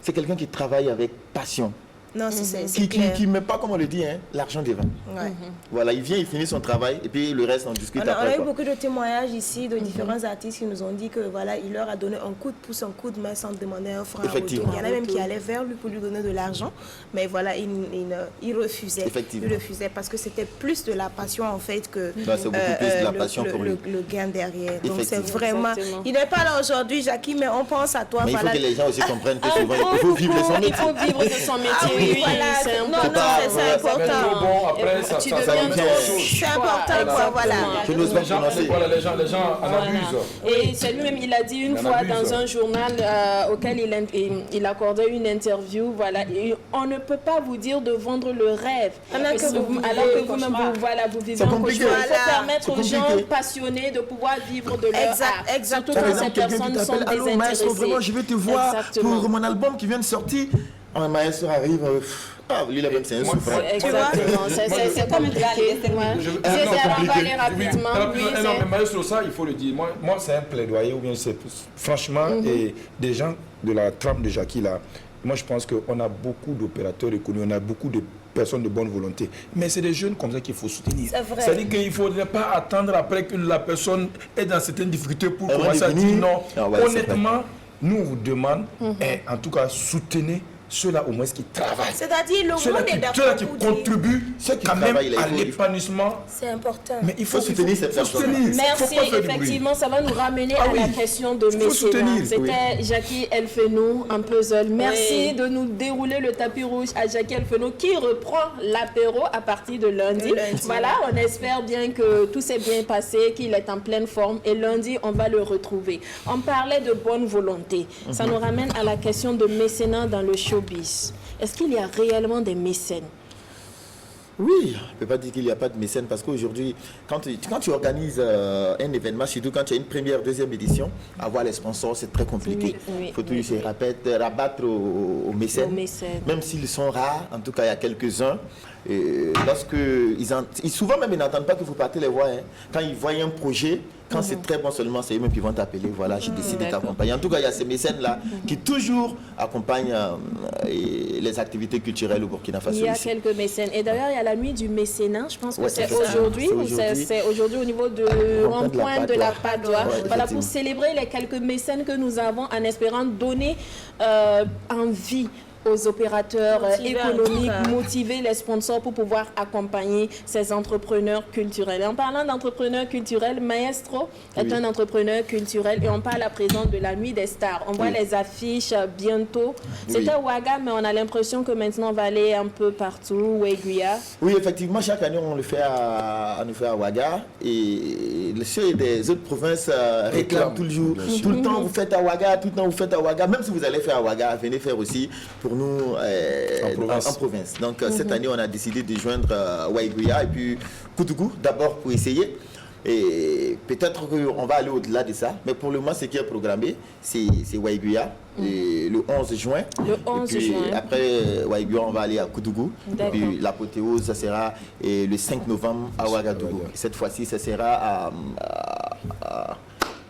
c'est quelqu'un qui travaille avec passion. Non, c'est Qui clair. ne met pas, comme on le dit, hein, l'argent devant. Ouais. Voilà, il vient, il finit son travail et puis le reste, on discute On a après. eu quoi. beaucoup de témoignages ici de différents artistes qui nous ont dit que voilà, il leur a donné un coup de pouce, un coup de main sans demander un franc. Effectivement. Il y en a même qui allaient vers lui pour lui donner de l'argent, mais voilà, il refusait. Effectivement. Il refusait parce que c'était plus de la passion en fait que Bah, c'est beaucoup plus de la passion pour lui. le gain derrière. Donc c'est Effectivement. vraiment. Exactement. Il n'est pas là aujourd'hui, Jackie, mais on pense à toi. Mais il faut voilà. que les gens aussi comprennent que souvent, il faut vivre de son Il métier. faut vivre de son métier, Ah oui, oui, voilà. c'est Non, important. c'est important. Bon, après, ça Tu ça deviens devient trop autre chose. C'est important, quoi, voilà. Je n'ose pas Les gens, prononcer. voilà, les gens en abusent. Et c'est lui-même, il a dit une Il en fois abuse. dans un journal auquel il accordait une interview, voilà, et on ne peut pas vous dire de vendre le rêve. Alors que vous alors que vivez vous-même, cauchemar. vous vivez C'est un compliqué. cauchemar. Il faut Voilà. permettre C'est aux gens compliqué. passionnés de pouvoir vivre de leur Exact, art. exactement. Surtout Par quand ces exemple, quelqu'un qui personnes sont t'appelle, allô maestro, désintéressées. vraiment, je vais te voir Exactement. pour mon album qui vient de sortir. Un maestro arrive, lui là-même, c'est un souffrant. Exactement, c'est compliqué. Ouais. Je- C'est non, ça, on va compliqué. aller rapidement. Oui, Oui, non, c'est- mais maestro, ça, il faut le dire. Moi c'est un plaidoyer, ou bien c'est franchement, et des gens de la trame de Jackie là, moi je pense qu'on a beaucoup d'opérateurs reconnus, on a beaucoup de personnes de bonne volonté. Mais c'est des jeunes comme ça qu'il faut soutenir. C'est vrai. C'est-à-dire qu'il ne faudrait pas attendre après que la personne est dans certaines difficultés pour Elle va commencer à devenir- dire non. Ah ouais, c'est Honnêtement, nous on vous demande, en tout cas, soutenez ceux-là au moins qui travaillent. C'est-à-dire, le Ceux-là monde est qui d'accord pour dire. contribuent Ceux qui quand même travaillent, là, à il faut- l'épanouissement. C'est important. Mais il faut soutenir cette personne. soutenir. Merci, Faut pas faire du bruit. effectivement, ça va nous ramener Ah à la oui. question de Il faut mécénat. soutenir, C'était Jackie Elfeno, un puzzle. Merci de nous dérouler le tapis rouge à Jackie Elfeno qui reprend l'apéro à partir de lundi. Lundi. Voilà, on espère bien que tout s'est bien passé, qu'il est en pleine forme et lundi, on va le retrouver. On parlait de bonne volonté. Ça nous ramène à la question de mécénat dans le showbiz. Est-ce qu'il y a réellement des mécènes? Oui, on ne peut pas dire qu'il n'y a pas de mécène parce qu'aujourd'hui, quand tu organises un événement, surtout quand tu as une première, deuxième édition, avoir les sponsors, c'est très compliqué. Il faut toujours se rabattre aux mécènes, Aux mécènes. même s'ils sont rares, en tout cas il y a quelques-uns. Souvent même ils n'entendent pas que vous partez les voir. Hein. Quand ils voient un projet, quand c'est très bon seulement, c'est eux-mêmes qui vont t'appeler. Voilà, j'ai décidé de t'accompagner. En tout cas, il y a ces mécènes-là qui toujours accompagnent les activités culturelles au Burkina Faso. Il y a ici. quelques mécènes. Et d'ailleurs, il y a la nuit du mécénat. Je pense que Ouais, c'est c'est ça. aujourd'hui. C'est ou aujourd'hui. C'est aujourd'hui au niveau de rond-point de la Padoie. Ouais, Voilà, effectivement. pour célébrer les quelques mécènes que nous avons en espérant donner envie aux opérateurs Motiver, en tout économiques, cas. motiver les sponsors pour pouvoir accompagner ces entrepreneurs culturels. Et en parlant d'entrepreneurs culturels, Maestro est un entrepreneur culturel et on parle à présent de la Nuit des Stars. On voit les affiches bientôt. C'était Ouaga, mais on a l'impression que maintenant on va aller un peu partout, Ouaguia. Oui, effectivement, chaque année, on le fait à Ouaga. Et ceux des autres provinces réclament toujours. Tout le temps, vous faites à Ouaga, tout le temps, vous faites à Ouaga. Même si vous allez faire à Ouaga, venez faire aussi pour pour nous en province. Donc cette année, on a décidé de joindre Waiguya et puis Koutougou, d'abord pour essayer. Et peut-être qu'on va aller au-delà de ça, mais pour le moment, ce qui est programmé, c'est Waiguya, le 11 juin. Le 11 juin. Après Waiguya, on va aller à Koutougou. Et puis l'apothéose, ça sera le 5 novembre à Ouagadougou. Cette fois-ci, ça sera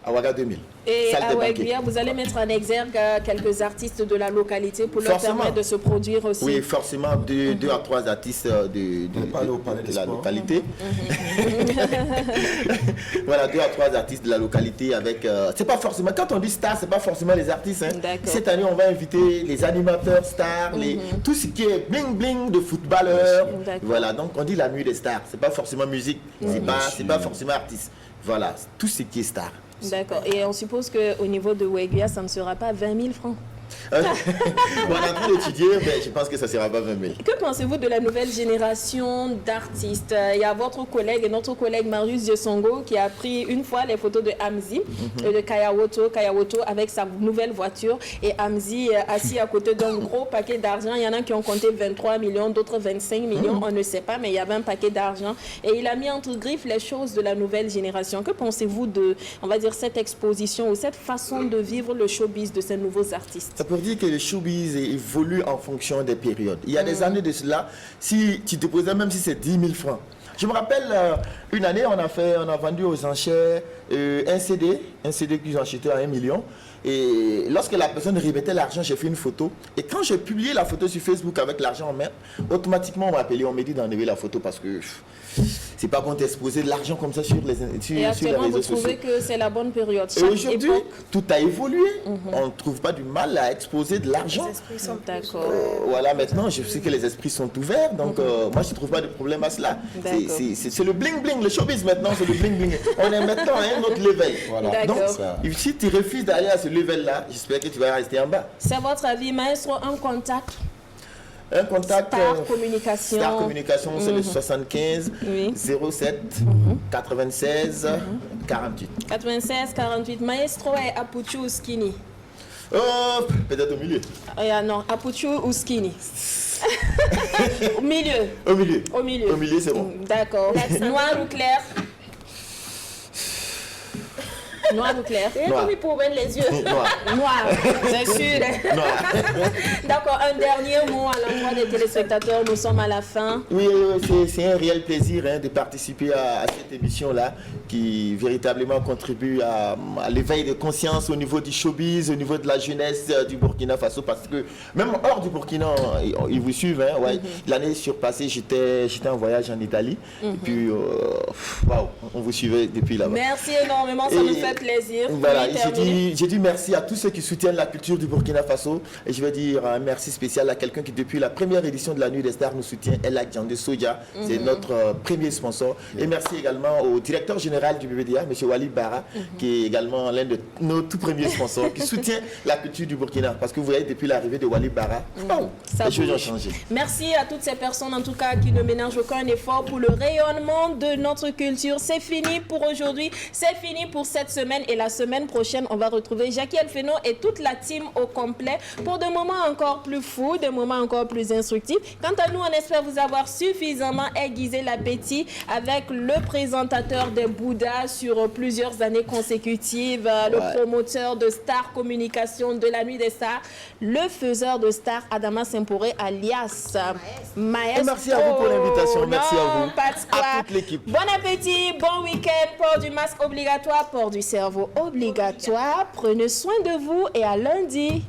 à Ouaga 2000. Et à Waiguya, vous allez mettre en exergue quelques artistes de la localité pour leur permettre de se produire aussi. Oui, forcément, 2 à 3 artistes de la localité. Voilà, 2 à 3 artistes de la localité avec... c'est pas forcément... Quand on dit star, c'est pas forcément les artistes. Hein. Cette année, on va inviter les animateurs stars, tout ce qui est bling-bling de footballeurs. Voilà, donc on dit la nuit des stars. C'est pas forcément musique, c'est pas forcément artiste. Voilà, tout ce qui est star. D'accord. Et on suppose qu'au niveau de Waiguya, ça ne sera pas 20 000 francs. On est en train d'étudier, mais je pense que ça ne sera pas 20 000. Que pensez-vous de la nouvelle génération d'artistes? Il y a votre collègue et notre collègue Marius Diosongo qui a pris une fois les photos de Hamzi et de Kayawoto avec sa nouvelle voiture. Et Hamzi assis à côté d'un gros paquet d'argent. Il y en a qui ont compté 23 millions, d'autres 25 millions, on ne sait pas, mais il y avait un paquet d'argent. Et il a mis entre griffes les choses de la nouvelle génération. Que pensez-vous de, on va dire, cette exposition ou cette façon de vivre le showbiz de ces nouveaux artistes? Ça peut dire que le showbiz évolue en fonction des périodes. Il y a des années de cela, si tu déposais même si c'est 10 000 francs. Je me rappelle, une année, on a vendu aux enchères un CD qu'ils ont acheté à 1 million. Et lorsque la personne remettait l'argent, j'ai fait une photo. Et quand j'ai publié la photo sur Facebook avec l'argent en main, automatiquement on m'a appelé, on m'a dit d'enlever la photo parce que c'est pas bon d'exposer de l'argent comme ça sur les réseaux sociaux. Et actuellement, vous trouvez que c'est la bonne période? Et aujourd'hui, tout a évolué. On ne trouve pas du mal à exposer de l'argent. Les esprits sont d'accord. Voilà, maintenant, je sais que les esprits sont ouverts. Donc, moi, je ne trouve pas de problème à cela. C'est le bling-bling. Le showbiz, maintenant, c'est le bling-bling. On est maintenant à un autre level. Voilà. Donc, si tu refuses d'aller à ce level-là, j'espère que tu vas rester en bas. C'est votre avis, maestro, un contact? Un contact Star Communication. Star Communication, c'est le 75 07 96 48. 96 48. Maestro et Apuchu ou Skinny? Peut-être au milieu. Non, Apuchu ou Skinny? Au milieu. Au milieu. Au milieu. Au milieu, c'est bon. D'accord. Noir ou clair? Noir ou clair? Noir. Comme pour ouvrir les yeux. Noir. Noir, c'est sûr. Noir. D'accord, un dernier mot à l'endroit des téléspectateurs. Nous sommes à la fin. Oui, c'est un réel plaisir de participer à cette émission-là qui véritablement contribue à l'éveil de conscience au niveau du showbiz, au niveau de la jeunesse du Burkina Faso, parce que même hors du Burkina, ils vous suivent. Hein, ouais. L'année surpassée, j'étais en voyage en Italie. Et puis, waouh, on vous suivait depuis là-bas. Merci énormément, ça nous fait plaisir. Voilà, j'ai dit merci à tous ceux qui soutiennent la culture du Burkina Faso. Et je vais dire un merci spécial à quelqu'un qui, depuis la première édition de la Nuit des Stars, nous soutient, Elak Djandé Soja. C'est notre premier sponsor. Et merci également au directeur général du BBDA, M. Wali Bara, qui est également l'un de nos tout premiers sponsors, qui soutient la culture du Burkina. Parce que vous voyez, depuis l'arrivée de Wali Bara, les choses ont changé. Merci à toutes ces personnes, en tout cas, qui ne ménagent aucun effort pour le rayonnement de notre culture. C'est fini pour aujourd'hui. C'est fini pour cette semaine. Et la semaine prochaine, on va retrouver Jackie Elfeno et toute la team au complet pour des moments encore plus fous, des moments encore plus instructifs. Quant à nous, on espère vous avoir suffisamment aiguisé l'appétit avec le présentateur des Bouddhas sur plusieurs années consécutives, le promoteur de Star Communication de la Nuit des Stars, le faiseur de Star Adama Simporé alias Maestro. Et merci à vous pour l'invitation. Merci à vous. À toute l'équipe. Bon appétit, bon week-end, port du masque obligatoire, port du cerveau obligatoire. Prenez soin de vous et à lundi.